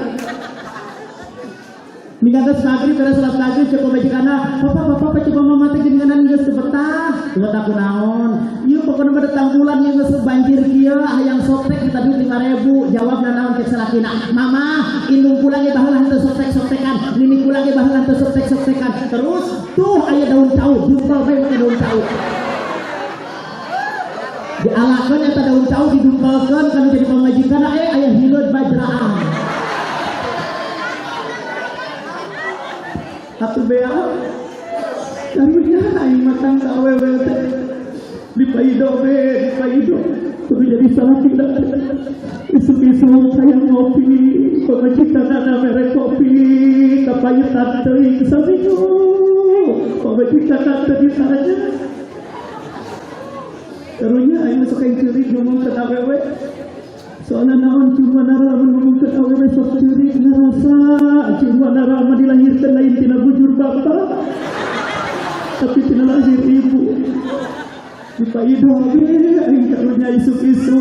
Minggatas maghrib beres salat maghrib cek pemajikana bapak coba mama teh geninganan geus sebetah buat aku naon ieu pokona mah datang bulan yang geus banjir kieu hayang soptek kita duit 5.000 jawabna naon cek salakina mama indung pulang ge baheula henteu soptek-soptekan nini pulang ge baheula henteu soptek-soptekan terus tuh aya daun caud jumpel bae make daun caud dialakeun eta daun caud didumpelkeun kana jadi pamajikana aya hileud bajraan. Atuh bea karunya aing matang ka awewe teh dipaido kudu jadi salah tidak isu-isu sayang ngopi pamajikanana mere kopi kapayutan teuing saminggu pamajikanana teh saja karunya aing sok ceurik ngomong ka awewe soalnya naon cuma nara ngomong ke awewe sok ceurik ngarasa cuma nara mah dilahirkan lain tina bujur bapak tapi tina lahir ibu dipaido ge aing karunya isu-isu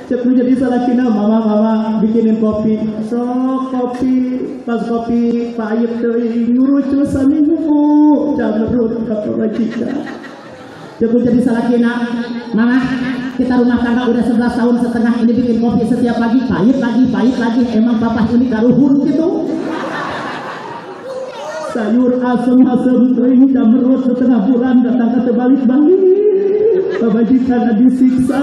cek nu jadi salakina mama bikinin kopi sok kopi pas kopi payet teuing ngurucu saminggu jamerut ka pamajikan cek nu jadi salakina mama kita rumah tangga udah 11 tahun setengah ini bikin kopi setiap pagi pahit lagi emang bapak ini karuhun gitu sayur asem teuing jamerut setengah bulan datang ke terbalik-balik pamajikan disiksa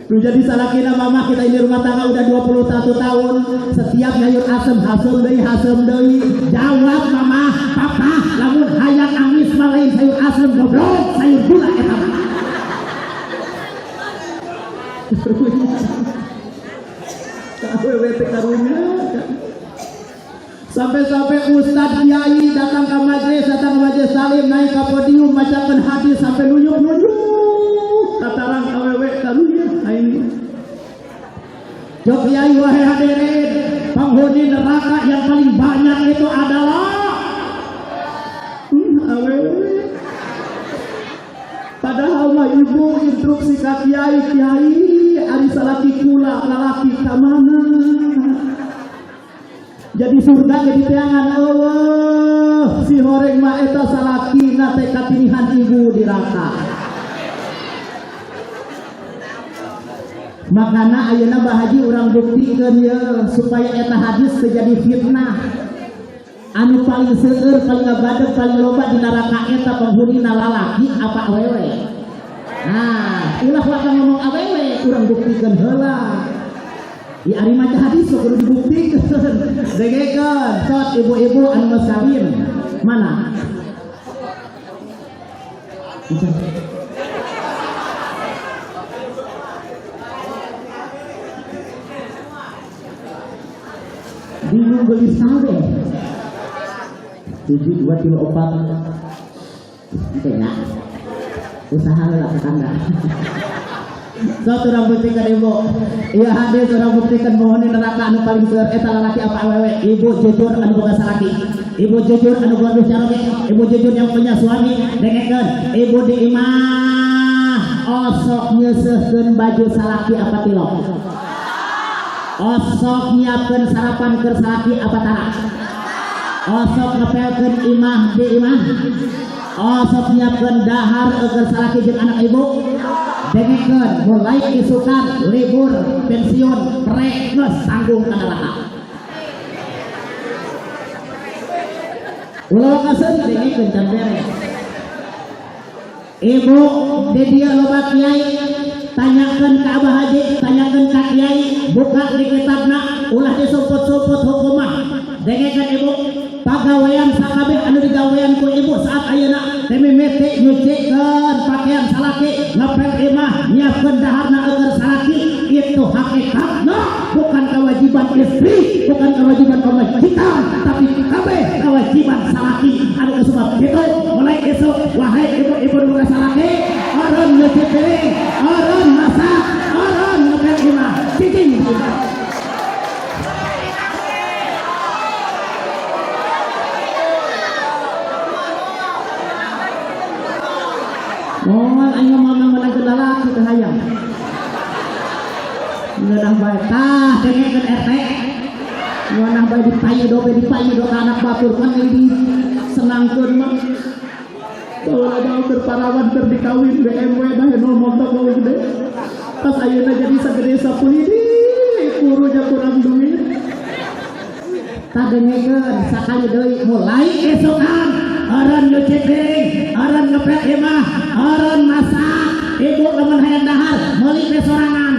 menjadi salakina mama kita ini rumah tangga udah 21 tahun setiap sayur asem deui jawab mama papa lamun hayang amis mah lain sayur asem goblok sayur gula eta mah awewe teh karunya Sampai-sampai Ustadz Kiai datang ke majelis salim naik ke podium bacakan hadis sampai nunjuk-nunjuk katarang awewe kalunya ini. Jok Kiai wahai hadirin, penghuni neraka yang paling banyak itu adalah awewe. Padahal mah ibu instruksi ke Kiai ari salaki kula lalaki ka mana? Jadi surga jadi teangan Allah si horeng mah eta salakina teh katinihan ibu di neraka. Makana ayeuna bahaji urang buktikeun ye supaya eta hadis teu jadi fitnah. Anu paling seueur paling abadeg paling loba di neraka eta penghunina lalaki apa awewe. Nah, ulah waktu ngomong awewe urang buktikeun heula. Di ari maca hadis kudu dibuktikan. Degekeun sok ibu-ibu anu geus kawin. Mana? Bingung geus sawe. 7 2 3 4. Itu ya. Usaha heula tetangga. So turang buktikan ibu. Iya hadis turang buktikan mohon neraka anu paling seueur eta lalaki apa awewe. Ibu jujur anu boga salaki. Ibu jujur anu boga syarawi. Ibu jujur yang punya suami. Dengekeun ibu di imah osok nyeuseuskeun baju salaki apa tilok. Osok nyiapkeun sarapan keur salaki apa tara. Osok ngepelkeun imah di imah. Osok nyiapkeun dahar keur salaki jeung anak ibu. Dengekeun mulai isukan libur pensiun rek geus tanggung kana neraka. Ulah kaseun dengekeun can beres. Ibu di dieu loba kiai tanyakeun ka Abah Haji, tanyakeun ka kiai, buka di kitabna ulah disumput-sumput hukumah. Dengekeun ibu, pagawean sakabeh anu digawean ku ibu saat ayeuna teh mimiti nyucikeun pakaian salaki, ngepel imah, nyiapkeun daharna keur salaki, itu hakikatna bukan kewajiban istri, bukan kewajiban pemajikan, tapi kabeh kewajiban salaki. Anu kesebab kitu mulai esuk wahai ibu-ibu nu salaki, aron nyuci piring, aron masak, aron ngepel imah, cicing. Mohon ayo mamang menang lalaki teh hayang. Ngeunah bae tah dengekeun RT. Ngeunah bae dipayu do ka anak batur kan di senangkeun mah. Bawa ada keur parawan keur dikawin BMW bae nu motor bae gede. Pas ayeuna jadi sagede sapulidi kurunya kurang duit. Tah dengekeun sakali deui mulai esokan aran nyuci piring, aran ngepel imah, aran masak, ibu lamun hayang dahar meuli teh sorangan.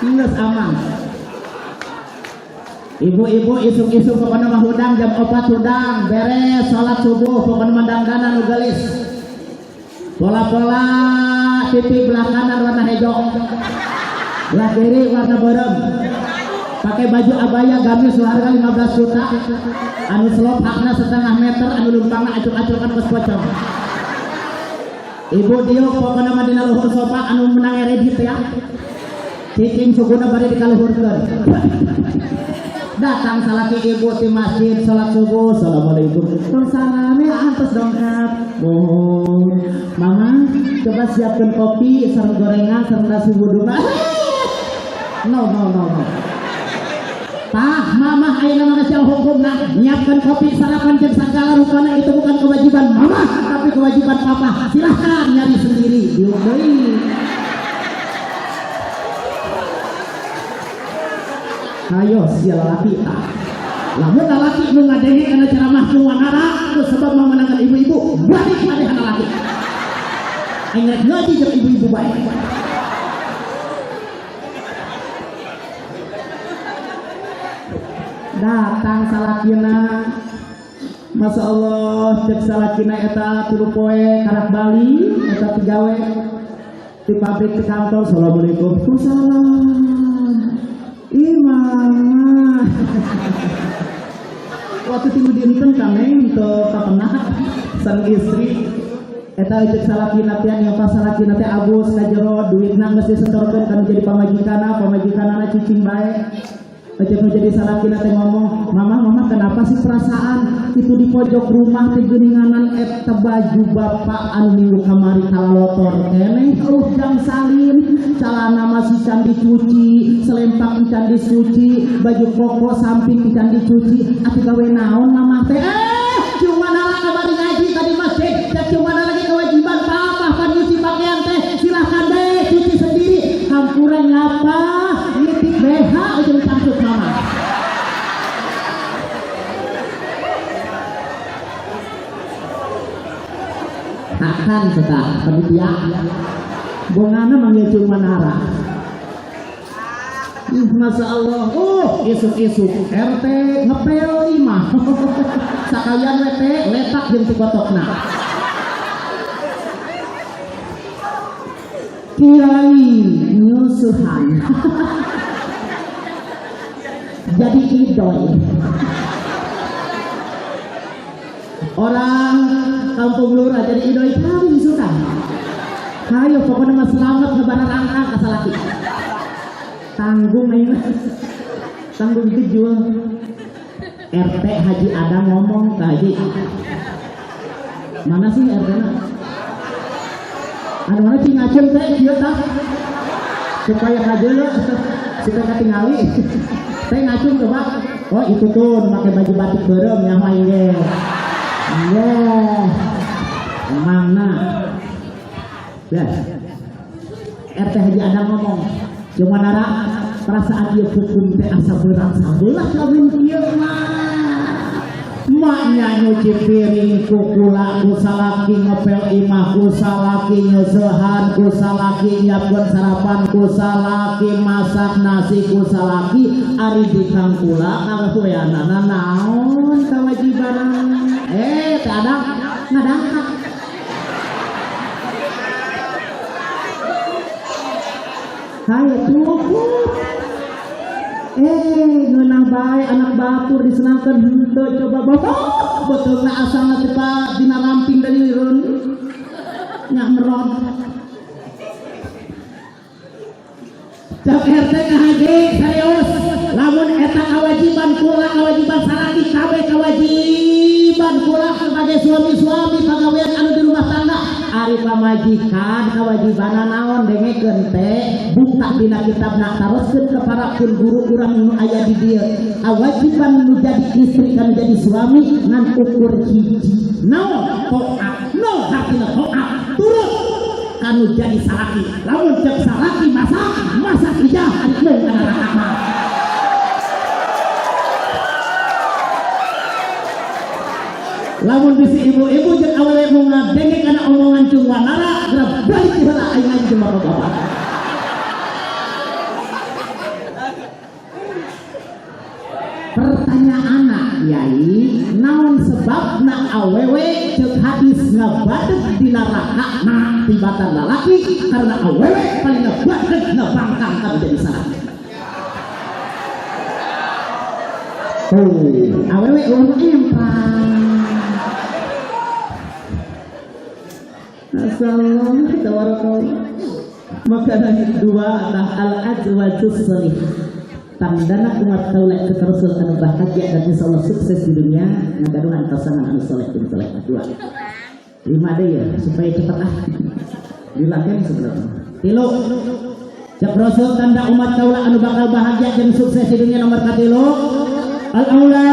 Geus aman. Ibu-ibu isuk-isuk pokona mah hudang jam 4 hudang beres salat subuh pokona mandangana nu geulis. Pola-pola TV belah kanan warna hejo. Belah kiri warna berem. Pakai baju abaya gamis harga 15 juta. Anu selop hakna setengah meter, anu lumpangna acuk-acukan ke pocong. Ibu dia pokona mah dina luhur sofa anu menang redit ya. Cicing suguna bari dikaluhurkeun. Datang salaki ibu di masjid salat subuh. Assalamualaikum. Salame antos dongkap. Mohon mama coba siapkan kopi sareng gorengan sareng nasi buduna. No. Tah mama ayeuna mah geus hukumna nyiapkan kopi sarapan jeung sagala rupana itu bukan kewajiban mama tapi kewajiban papa. Silahkan nyari sendiri diuk deui. Ayo sia lalaki tah. Lamun lalaki nu ngadenge kana ceramah nu wanara terus sebab memenangkan ibu-ibu balik maneh lalaki. Aing rek ngaji jeung ibu-ibu bae. Datang salakina, masya Allah cek salakina eta 3 poe karak Bali eta 3 gawe di pabrik di kantor. Assalamualaikum. Salam. Imam. Waktu timu dinten kami untuk pernah sang istri eta ejek salakina teh yang pas salakina teh abus ka jero duitna geus disetorkeun kana jadi pamajikanana cicing bae. Ejek nu jadi salakina teh ngomong, "Mama, kenapa sih perasaan itu di pojok rumah teh geuninganan eta baju bapak anu minggu kamari kalalotor keneh jang salin, calana masih can dicuci, selempak can dicuci, baju koko samping can dicuci, atuh gawe naon mama teh?" Cuma nala kabari ngaji tadi masjid, cuma nala lagi kewajiban papa kan nyuci pakaian teh, silahkan deh cuci sendiri. Hampuran ngapa? Nitip BH ujung cangkut mama. Akan suka panitia bongana manggil cuma nara. Masya Allah, isuk-isuk RT ngepel 5 sekalian WT letak jeung sikotokna Kiai nyusuhan jadi idol orang kampung lurah jadi idol kali nyusuhan. Ayo pokoknya mas selamat ngebana rangkang kasalaki tanggung ayo tanggung kejual. RT Haji Adang ngomong ke Haji, mana sih RT na? Anu mana sih ngacem teh kieu tah supaya ngajeuleuk supaya katingali teh ngacem coba. Oh itu tuh pakai baju batik beureum yang main ge. Emangna ya RT Haji Adang ngomong, cuma nara perasaan dia hukum teh asa beurang sabelah kawin kieu mah. Maknya nyuci piring ku kula, ku salaki ngepel imah, ku salaki nyeusehan, ku salaki nyiapkeun sarapan, ku salaki masak nasi, ku salaki ari di kang kula kaweanana naon kawajiban. Teh Adang ngadangkat. Hayo cukup. Ngeunah bae anak batur disenangkeun henteu coba bapak beteungna asalna teh Pak dina ramping dari lireun nya meron. Cak RT Haji serius lamun eta kewajiban kula, kewajiban salaki kabeh kewajiban kula sebagai suami-suami pagawean anu di rumah tangga. Ari pamajikan kewajiban naon dengekeun teh buka dina kitabna taroskeun keparapun guru urang nu aya di dieu. Kewajiban nu jadi istri kana jadi suami ngan ukur hiji naon taat, no hartina taat turut kanu jadi salaki. Lamun cek salaki masak ijah ari teu kana rakama. Lamun bisi ibu-ibu jeung awewe mau ngadenge kana omongan cuma nara geura balik heula aing ngaji jeung bapak. Pertanyaanna Yai, naon sebabna awewe ceuk hadis ngabadeg di neraka na tibatan lalaki karena awewe paling ngabadeg ngabangkang kana jadi salaki. Awewe ulun empang. Assalamualaikum warahmatullahi wabarakatuh. Makanan kedua adalah al-azwajus salih. Tandana umat kaula keterusul anu bahagia dan insyaallah sukses di dunia ngagaduhan pasangan anu saleh jeung saleh kedua. 5 deui ya supaya cepat dilakeun sebelum. 3. Cek Rasul tanda umat kaula anu bakal bahagia dan sukses di dunia nomor 3. Al-auladul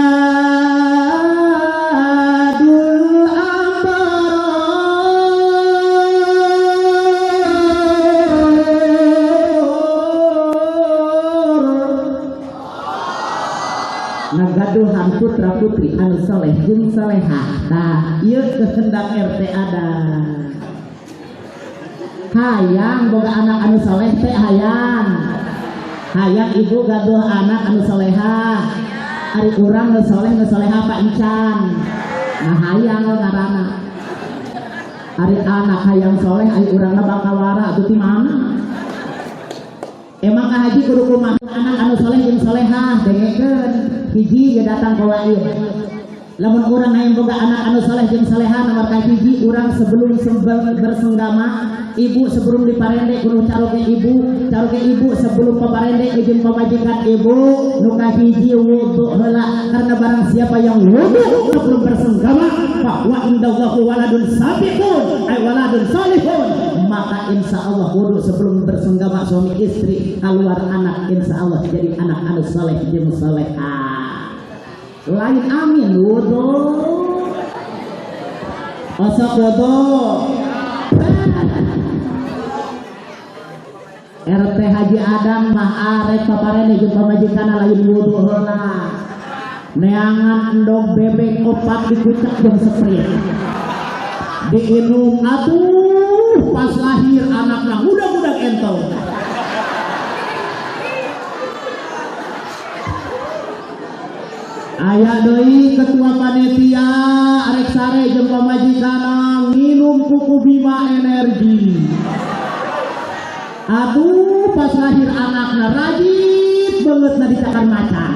nagaduhan putra putri anu saleh jeung salehah. Tah ieu kehendak RT ada. Hayang boga anak anu saleh teh hayang. Hayang ibu gaduh anak anu salehah. Ari urang nu saleh nu salehah Pak Encan. Nah hayang ngaranna. hari anak hayang soleh ari urangna bakal wara atuh ti mana emang ka haji kudu kumaha anak anu soleh jeung solehah dengekeun hiji ge datang ka waib lamun urang hayang boga anak anu soleh jeung solehah nomor kahiji urang sebelum bersenggama ibu sebelum diparende kudu caroge ibu sebelum paparende izin pamajikan ibu nu kahiji wudu heula karena barang siapa yang wudu sebelum bersenggama bahwa indallahu waladun sabiqun ay waladun salihun maka insya Allah wudu sebelum bersenggama suami istri keluar anak insya Allah jadi anak anu soleh jeung solehah lain amin wudu osok wudu RT Haji Adam mah arek paparene jeung pamajikanna lain wudu heula neangan endog bebek opat dikucek jeung sprite diinum atuh pas lahir anakna budak-budak entong aya deui ketua panitia arek sare jeung pamajikanna nginum kuku Bima Energi aduh pas lahir anakna rajin banget na ditakan macan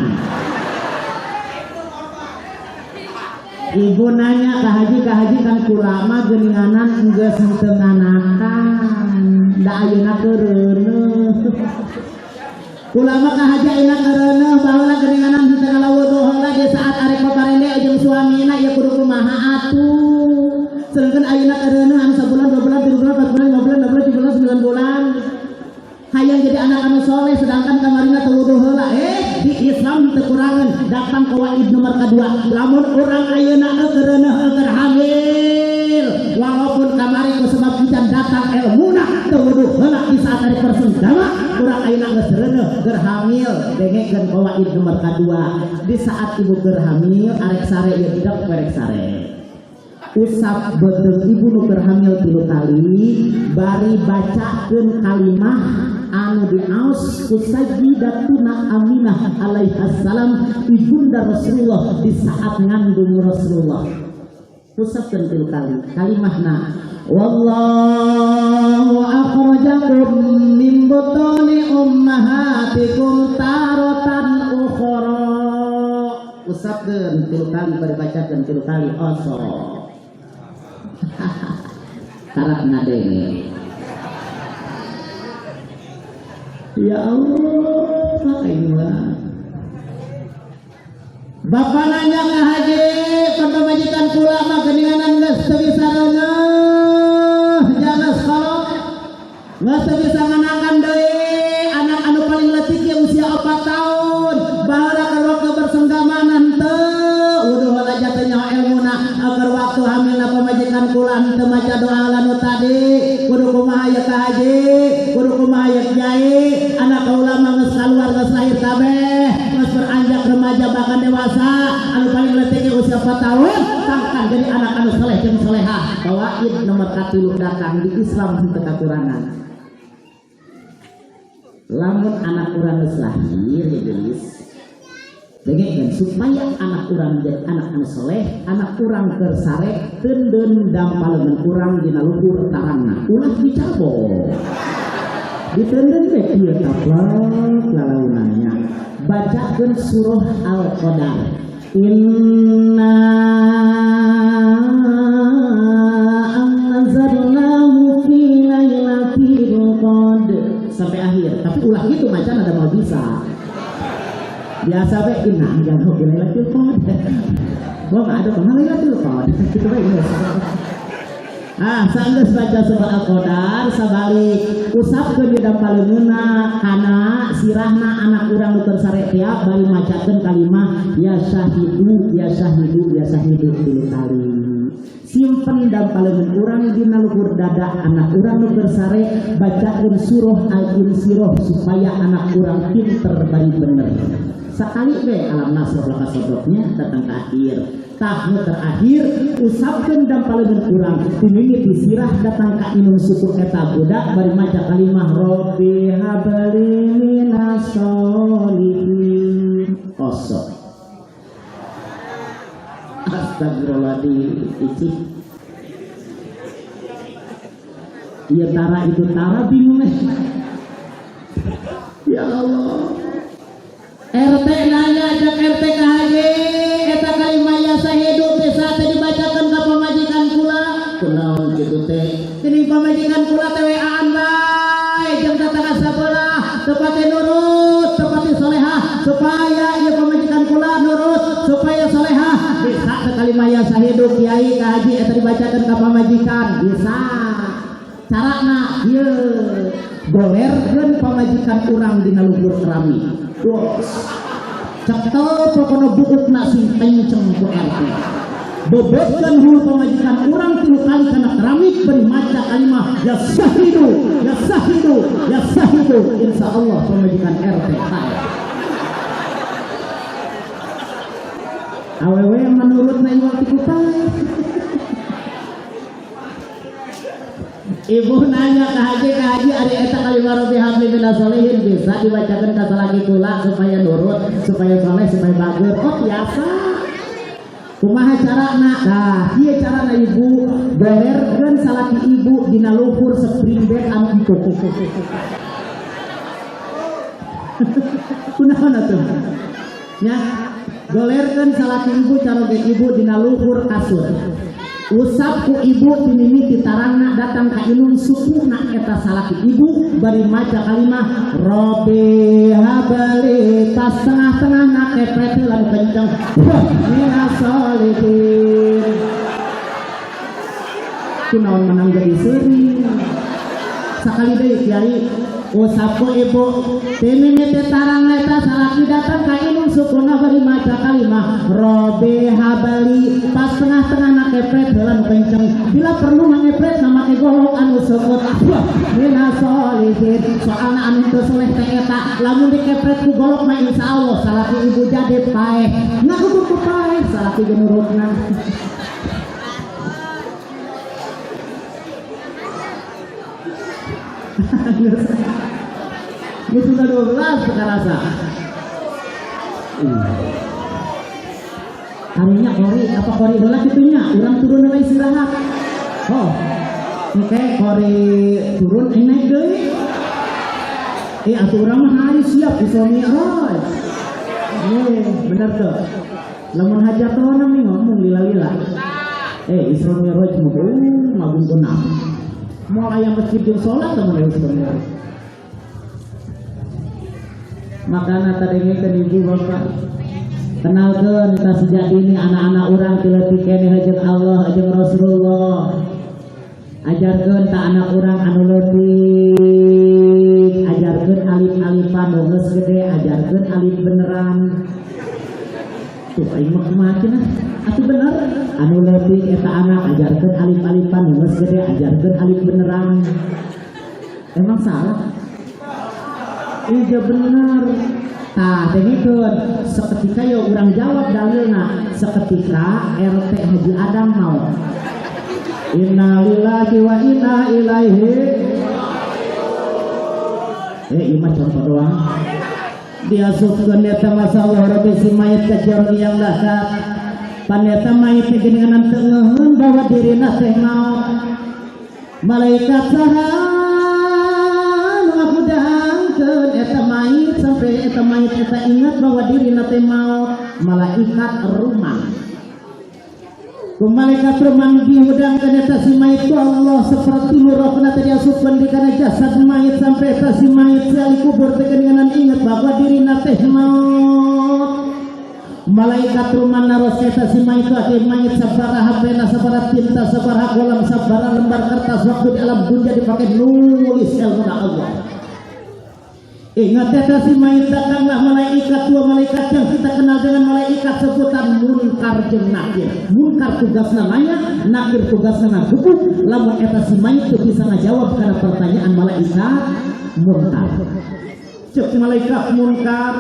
ibu nanya ka haji kan kurama geuninganan geus henteu nganakan da ayeuna keureuneuh ulama ka haji ayeuna keureuneuh baheula geuninganan henteu ngalawodo heula di saat arek paparende jeung suamina ya kudu kumaha atuh sedangkan ayeuna keureuneuh anu sabulan 2 bulan 3 bulan 4 bulan 5 bulan 6 bulan 7 bulan 9 bulan hayang jadi anak anu soleh sedangkan kamarina teu wudu heula di Islam teu kurangan datang ka waib nomor kedua lamun urang ayeuna eueureuneuh eueur hamil walaupun kamari ku sebab hujan datang ilmuna teu wudu heula di saat hari persenggama urang ayeuna geus reuneuh keur hamil dengekeun ka waib nomor kedua di saat ibu keur hamil arek sare ieu tidak arek sare usap betul ibu nu keur hamil 3 kali bari bacakeun kalimah anu diaos ku Sayyidatuna Aminah alaihissalam ibunda Rasulullah di saat ngandung Rasulullah usapkeun 3 kali kalimahna wallahu akhrajakum min butuni ummahatikum taratan ukhra usapkeun 3 kali bari bacakeun 3 kali oso harap ngadenge ya Allah ini mah bapak nanya ke haji pamajikan kula mah geuninganan geus teu bisa reuneuh jangan sekolah geus teu bisa nganakan deui anak anu paling leutik ge usia 4 tahun baheula keur waktu bersenggamanan teu uduh heula jatuh nyawa ilmuna agar waktu hamilna pamajikan kula teu maca doa lanu tadi kudu kumaha ya ka haji kudu kumaha ya kiai anak ulama geus kaluar geus lahir kabeh geus beranjak remaja bahkan dewasa anu paling leutik usia 4 tahun tangkan jadi anak anu saleh jeung salehah tawaid nomor 3 datang di Islam henteu kekurangan lamun anak urang geus lahir ya geus dengekeun supaya anak urang jadi anak anu saleh anak urang keur sare teu dendam paleungeun urang dina luhur tarangna ulah dicabok ditendeng teh ieu taplak lalaunannya bacakeun surah Al-Qadar inna anzalnahu fi lailatul qadr sampai akhir tapi ulah gitu macan ada mau bisa biasa we inna anzalnahu fi lailatul qadr gua enggak ada pernah lailatul qadr gitu we sanggeus baca surah Al-Qadar sabalik usapkeun di dampaleunna kana sirahna anak urang nu keur sare tiap bari macakeun kalimah ya syahidu 3 kali simpen dampaleun urang dina luhur dada anak urang nu keur sare bacakeun surah Al-Insyirah supaya anak urang pinter bari bener sekali we alam nasr laka sodoknya datang ke akhir tahun terakhir usapkeun dampaleun urang timingit disirah datang ka inung suku eta budak bari maca kalimah rabbi habli minas sholihin kosong astagfirullahaladzim icik Iya tara itu tara bingung ya Allah. RT nanya ajak RT KHG eta kalimaya sahidu bisa teh dibacakan ka pamajikan kula kunaon kitu teh teuing pamajikan kula teh weaan bae jeung tetangga sabelah tepati nurut tepati solehah supaya ieu pamajikan kula nurut supaya solehah bisa teh kalimaya sahidu kiai KHG eta dibacakan ka pamajikan bisa carana ieu golerkeun pamajikan urang dina luhur keramik. Cekel pokoknya bukukna sing kenceng ku RT. Bebetkan hulu pemajikan urang 3 kali karena keramik beri maca kalimah ya sahidu ya sahidu ya sahidu. Insya Allah pemajikan RT saya. Awewe menurutna iwal tikutai. Ibu nanya ke haji ari eta kalimah Rabbi habli minas solihin bisa dibacakan ka salaki kula supaya nurut, supaya soleh, supaya bagus. Oh biasa. Kumaha carana? Nah, ieu carana ibu golerkeun salaki ibu dina luhur spring bed anu empuk. Kunaon atuh? Nya, golerkeun salaki ibu caroge ibu dina luhur kasur. Usap ku ibu timimiti tarangna datang ka ilung sukuhna eta salaki ibu bari maca kalimah Rabbi habli tas tengah-tengahna kepret lan kenceng minas solihin kunaon menang jadi seuring sakali deui kiai usap ku ibu timimiti tarangna eta salaki datang ka ilung sukuhna bari maca kalimah Rabbi habli tas tengah-tengahna kepret lan kenceng bila perlu mangepret nama golok anu sokot minas solihin soalna anu teu soleh teh eta lamun dikepret ku golok mah insyaallah salaki ibu jadi paeh ngaku ku paeh salaki genurutna ini sudah 12 sekarang rasa harinya kori apa kori heula kitunya urang turun heula istirahat oh oke kori turun naik deui atuh urang mah hari siap Isra Mi'raj bener tuh lamun hajatan nih ngomong lila-lila Isra Mi'raj mah ngagung kenapa mau aya masjid jeung salat teman Isra Mi'raj makana tadengkeun ibu bapak kenalkeun ka sejak dini anak-anak urang tileutik keneh jeung Allah jeung Rasulullah ajarkeun ka anak urang anu leutik ajarkeun alif-alifan nu geus gede ajarkeun alif beneran tuh aing mah kumaha cenah atuh bener anu leutik eta anak ajarkeun alif-alifan nu geus gede ajarkeun alif beneran emang salah iya bener. Nah, dengikeun seketika ya urang jawab dalilna seketika RT Haji Adam mau innalillahi wa inna ilaihi imah contoh doang dia sukun eta masalah Rabbi si mayit kajar yang dahsyat paneta mayit geningan teueuheun bahwa dirina teh maot malaikat saha eta mayit sampai eta mayit eta ingat bahwa dirina teh maot malaikat rumah ku malaikat rumah dihudang kana eta si mayit ku Allah seperti murahna tadi asupkeun di kana jasad mayit sampai eta si mayit sekali kubur teh dengan ingat bahwa dirina teh maot malaikat rumah naros eta si mayit lagi mayit sabaraha pena sabaraha tinta sabaraha kolam sabaraha lembar kertas waktu di alam dunia dipakai nulis ilmu Allah. Ingat eta si mayit datanglah malaikat dua malaikat yang kita kenal dengan malaikat sebutan munkar jeung nakir. Munkar tugasna nanya, nakir tugasna ngagubuk. Lamun eta si mayit teu bisa ngajawab karena pertanyaan malaikat munkar. Cek malaikat munkar,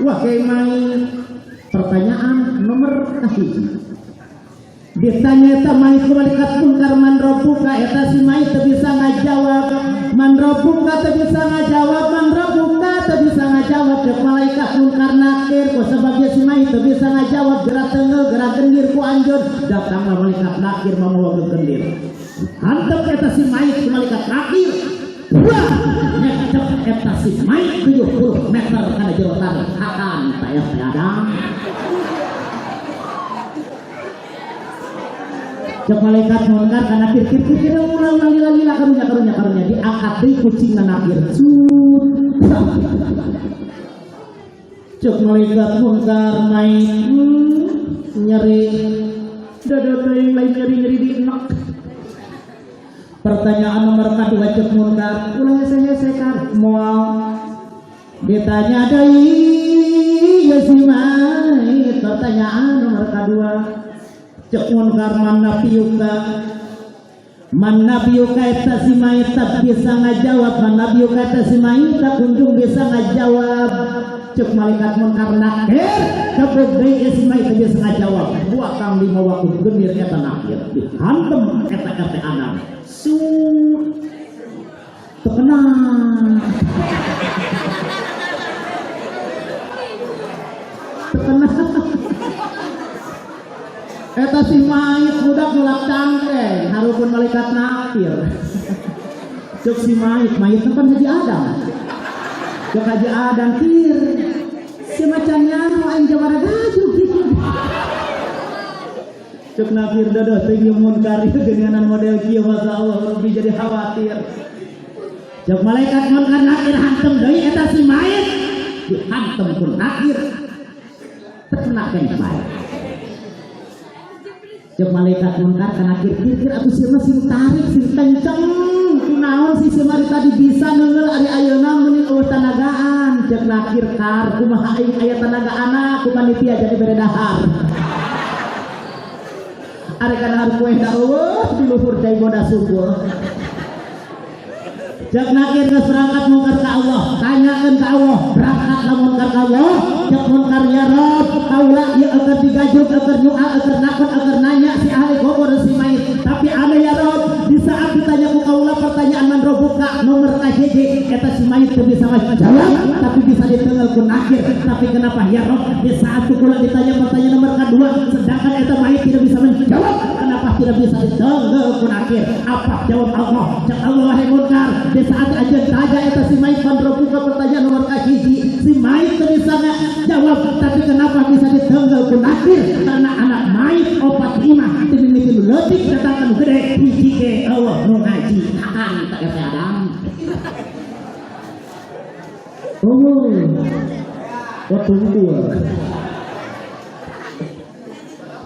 wah kayak mayit. Pertanyaan nomor 1. Ditanya eta mayit ku malaikat munkar man rabbuka eta si mayit teu bisa ngajawab. Man rabbuka teu bisa ngajawab, man rabbuka teu bisa ngajawab ke malaikat munkar nakir ku sebabnya si mayit teu bisa ngajawab gerak teungel gerak gendir ku anjeun datanglah malaikat nakir mamulogeun gendir. Hantep eta si mayit ku malaikat nakir nyecep eta si Mai 70 meter kana jero tanah akan tayang tiadang. Cek malaikat munkar kana kir ulang lila karunya diangkat deui kucing nakir cut. Cek malaikat munkar main nyeri dada teuing lain nyeri di enak. Pertanyaan nomor kedua cek munkar ulah hese kar moal ditanya deui ya si Mai. Pertanyaan nomor kedua cek munkar man nabiyuka eta si Mai tak bisa ngajawab, man nabiyuka eta si Mai tak kunjung bisa ngajawab. Cek malaikat munkar nakir kabeh deui si Mai teu bisa ngajawab. Buah kang lima waktu genir eta nakir dihantem eta anak su terkenal eta si Mai budak nulak cangkeng harupun malaikat nakir. Cek si Mai kan Haji Adam. Cek Haji Adam kir si macamnya aing jawara gaju gitu. Cek nakir dadah teuing munkar dengan model kieu masyaallah Rabbi jadi khawatir. Cek malaikat munkar nakir hantem deui eta si Mai dihantem pun nakir terkenakeun bae. Cek malaikat munkar kana kir atuh sieu mah sing tarik sing kenceng kunaon si Semari tadi bisa neungeul ari ayeuna mun eueuh tanagaan. Cek nakir kar kumaha aing aya tanagaana ku panitia jadi bere dahar. Ari kana hareup poe da eueuh di luhur deui boda subur. Cek nakir geus berangkat munkar ka Allah, tanyakeun ka Allah, berangkat lamun munkar ka Allah. Cek munkar ya Rabb, kaula ieu eukeun digajuk, eukeun doa, eukeun nakon, eukeun nanya si ahli kubur si Mai. Tapi aneh ya Rabb, di saat ditanya ku kaula pertanyaan man robuka nomor KJJ eta si Mai teu bisa ngajawab, tapi bisa ditengal ku nakir. Tapi kenapa ya Rabb, di saat kula ditanya pertanyaan nomor kedua sedangkan eta Mai tidak bisa menjawab, kenapa tidak bisa ditengal ku nakir? Apa jawab Allah? Cek Allah wahai munkar, di saat aja tanya eta si Mai man robuka pertanyaan nomor KJJ si Mai teu bisa jawab, tapi kenapa bisa ditenggal ku nakir? Karena anak Mai 45 dimiliki leutik datang gede hiji ge Allah nu ngaji akan tak eta Adam. Tunggu.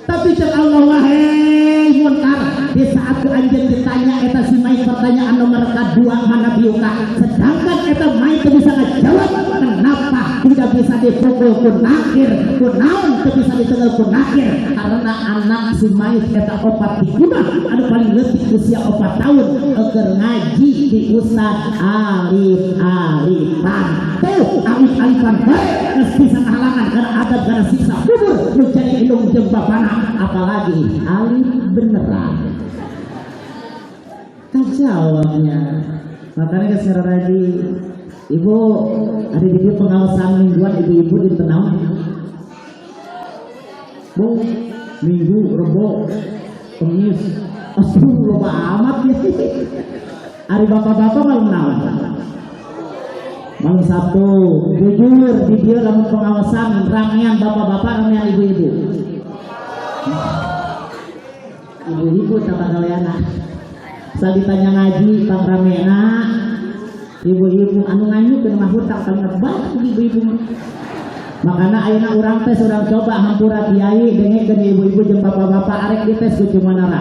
Tapi cek Allah wahai munkar, di saat ku anjeun ditanya eta si Mai pertanyaan nomor kedua mana biuka, sedangkan eta Mai teu bisa ngajawab, kenapa tidak bisa dipukul ku nakir? Kunaon teu bisa ditengal ku nakir? Karena anak si Mai eta 45 anu paling leutik usia 4 tahun keur ngaji di Ustaz Alif-alifan. Tuh alif-alifan bae geus bisa ngahalangan karena adab kana siksa kubur nu jadi indung jeung bapana, apalagi alif beneran. Jawabnya makanya kesera lagi ibu ada di dia pengawasan mingguan ibu-ibu di tenau bu minggu rebo Kamis lupa amat ya hari bapak-bapak malam naon malam Sabtu jujur di dia dalam pengawasan ramean bapak-bapak ramean ibu-ibu tata gaweana saat ditanya ngaji kang ramena ibu-ibu anu nganyukeun mah hutang paling ngebak ibu-ibu. Makana ayeuna urang teh urang coba hampura kiai dengekeun ibu-ibu jeung bapak-bapak arek dites ku cumanara.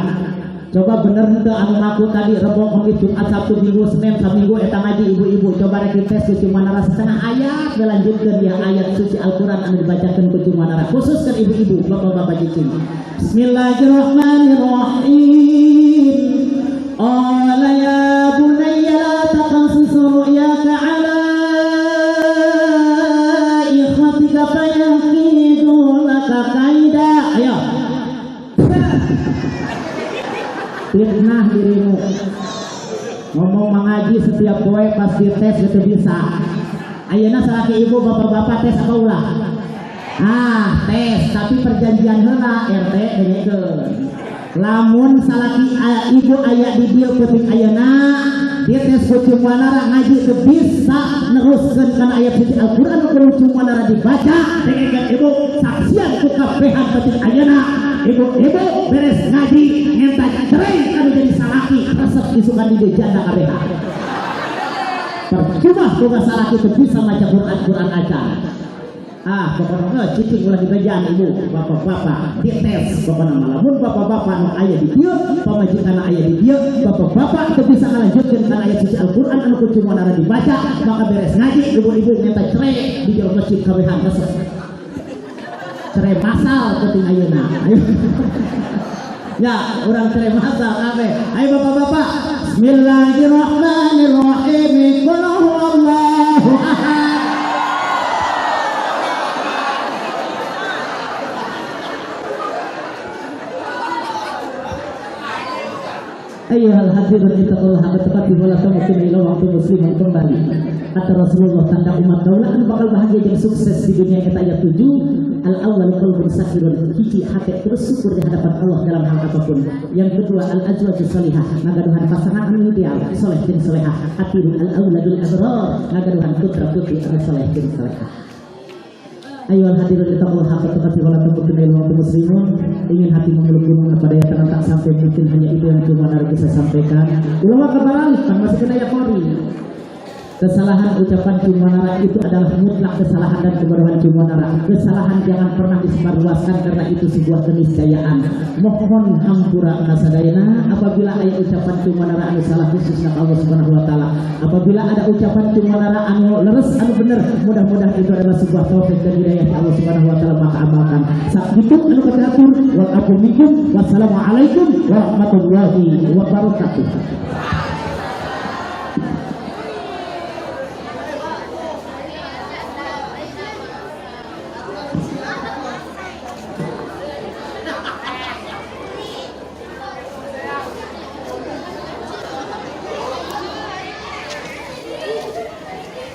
Coba bener henteu anu ngaku tadi Rebo Kamis Jumat Sabtu Minggu Senin saminggu eta ngaji ibu-ibu coba rek dites ku cumanara setengah ayat dilanjutkeun ya ayat suci Al-Qur'an anu dibacakeun ku cumanara khusus ke ibu-ibu bapak-bapak cicing. Bismillahirrahmanirrahim. Qala ya bunayya la taqsus ru'yaka ala ikhwatika fayakidu laka kaida. Ayo fitnah dirimu ngomong mengaji setiap poe pas dites gitu bisa. Ayeuna salaki ibu bapak-bapak tes apa ulah? Tes tapi perjanjian heula RT dengekeun. Lamun salaki ibu aya di dieu peuting ayeuna dia tes kucing wanara ngaji ke bisa neruskan karena ayat suci Al-Quran kucing wanara dibaca dengan ibu saksian ku kabehan batin ayana ibu beres ngaji minta cerai kanu jadi salaki resep isukan di janda kabehan percuma boga salaki itu bisa maca Quran aja. Pokoknya cicing ulah dibajaan ibu bapak-bapak dites pokoknya malamun bapak-bapak anu aya di dieu pamajikan aya di dieu bapak-bapak teu bisa ngalanjutkeun kana ayat suci Al-Qur'an anu kudu moal dibaca maka beres ngaji ibu-ibu minta cerai di jero masjid kabehan resep cerai masal penting ayeuna ayo ya urang cerai masal kabeh ayo bapak-bapak bismillahirrahmanirrahim qul huwallahu ahad. Ayyuhal hadirin ittaqullah haqqa tuqatih wa la tamutunna illa wa antum muslimun kembali. Kata Rasulullah tanda umat daulaan bakal bahagia dan sukses di dunia kita ayat 7. Al-awwal qalbun sakirun hiji hati terus syukur di hadapan Allah dalam hal apapun. Yang kedua al-azwaju salihah ngagaduhan pasangan anu ideal saleh jeung salehah. Atirul al-auladul abrar ngagaduhan putra-putri anu saleh jeung salehah. Ayyuhal hadirin ittaqullah haqqa tuqatih wa la tamutunna illa wa antum muslimun. Ingin hati memeluk gunung pada yang tak sampai mungkin hanya itu yang cuma harus bisa sampaikan. Ulama kebalik kan masih kena yakori. Kesalahan ucapan cumanara itu adalah mutlak kesalahan dan kebodohan cumanara. Kesalahan jangan pernah disebarluaskan karena itu sebuah keniscayaan. Mohon hampura kasadayana apabila ada ucapan cumanara anu salah khususnya Allah Subhanahu wa taala. Apabila ada ucapan cumanara anu leres anu bener, mudah-mudahan itu adalah sebuah taufik dan hidayah Allah Subhanahu wa taala maka amalkan. Sakitu anu katatur wa aqumikum wassalamu alaikum warahmatullahi wabarakatuh.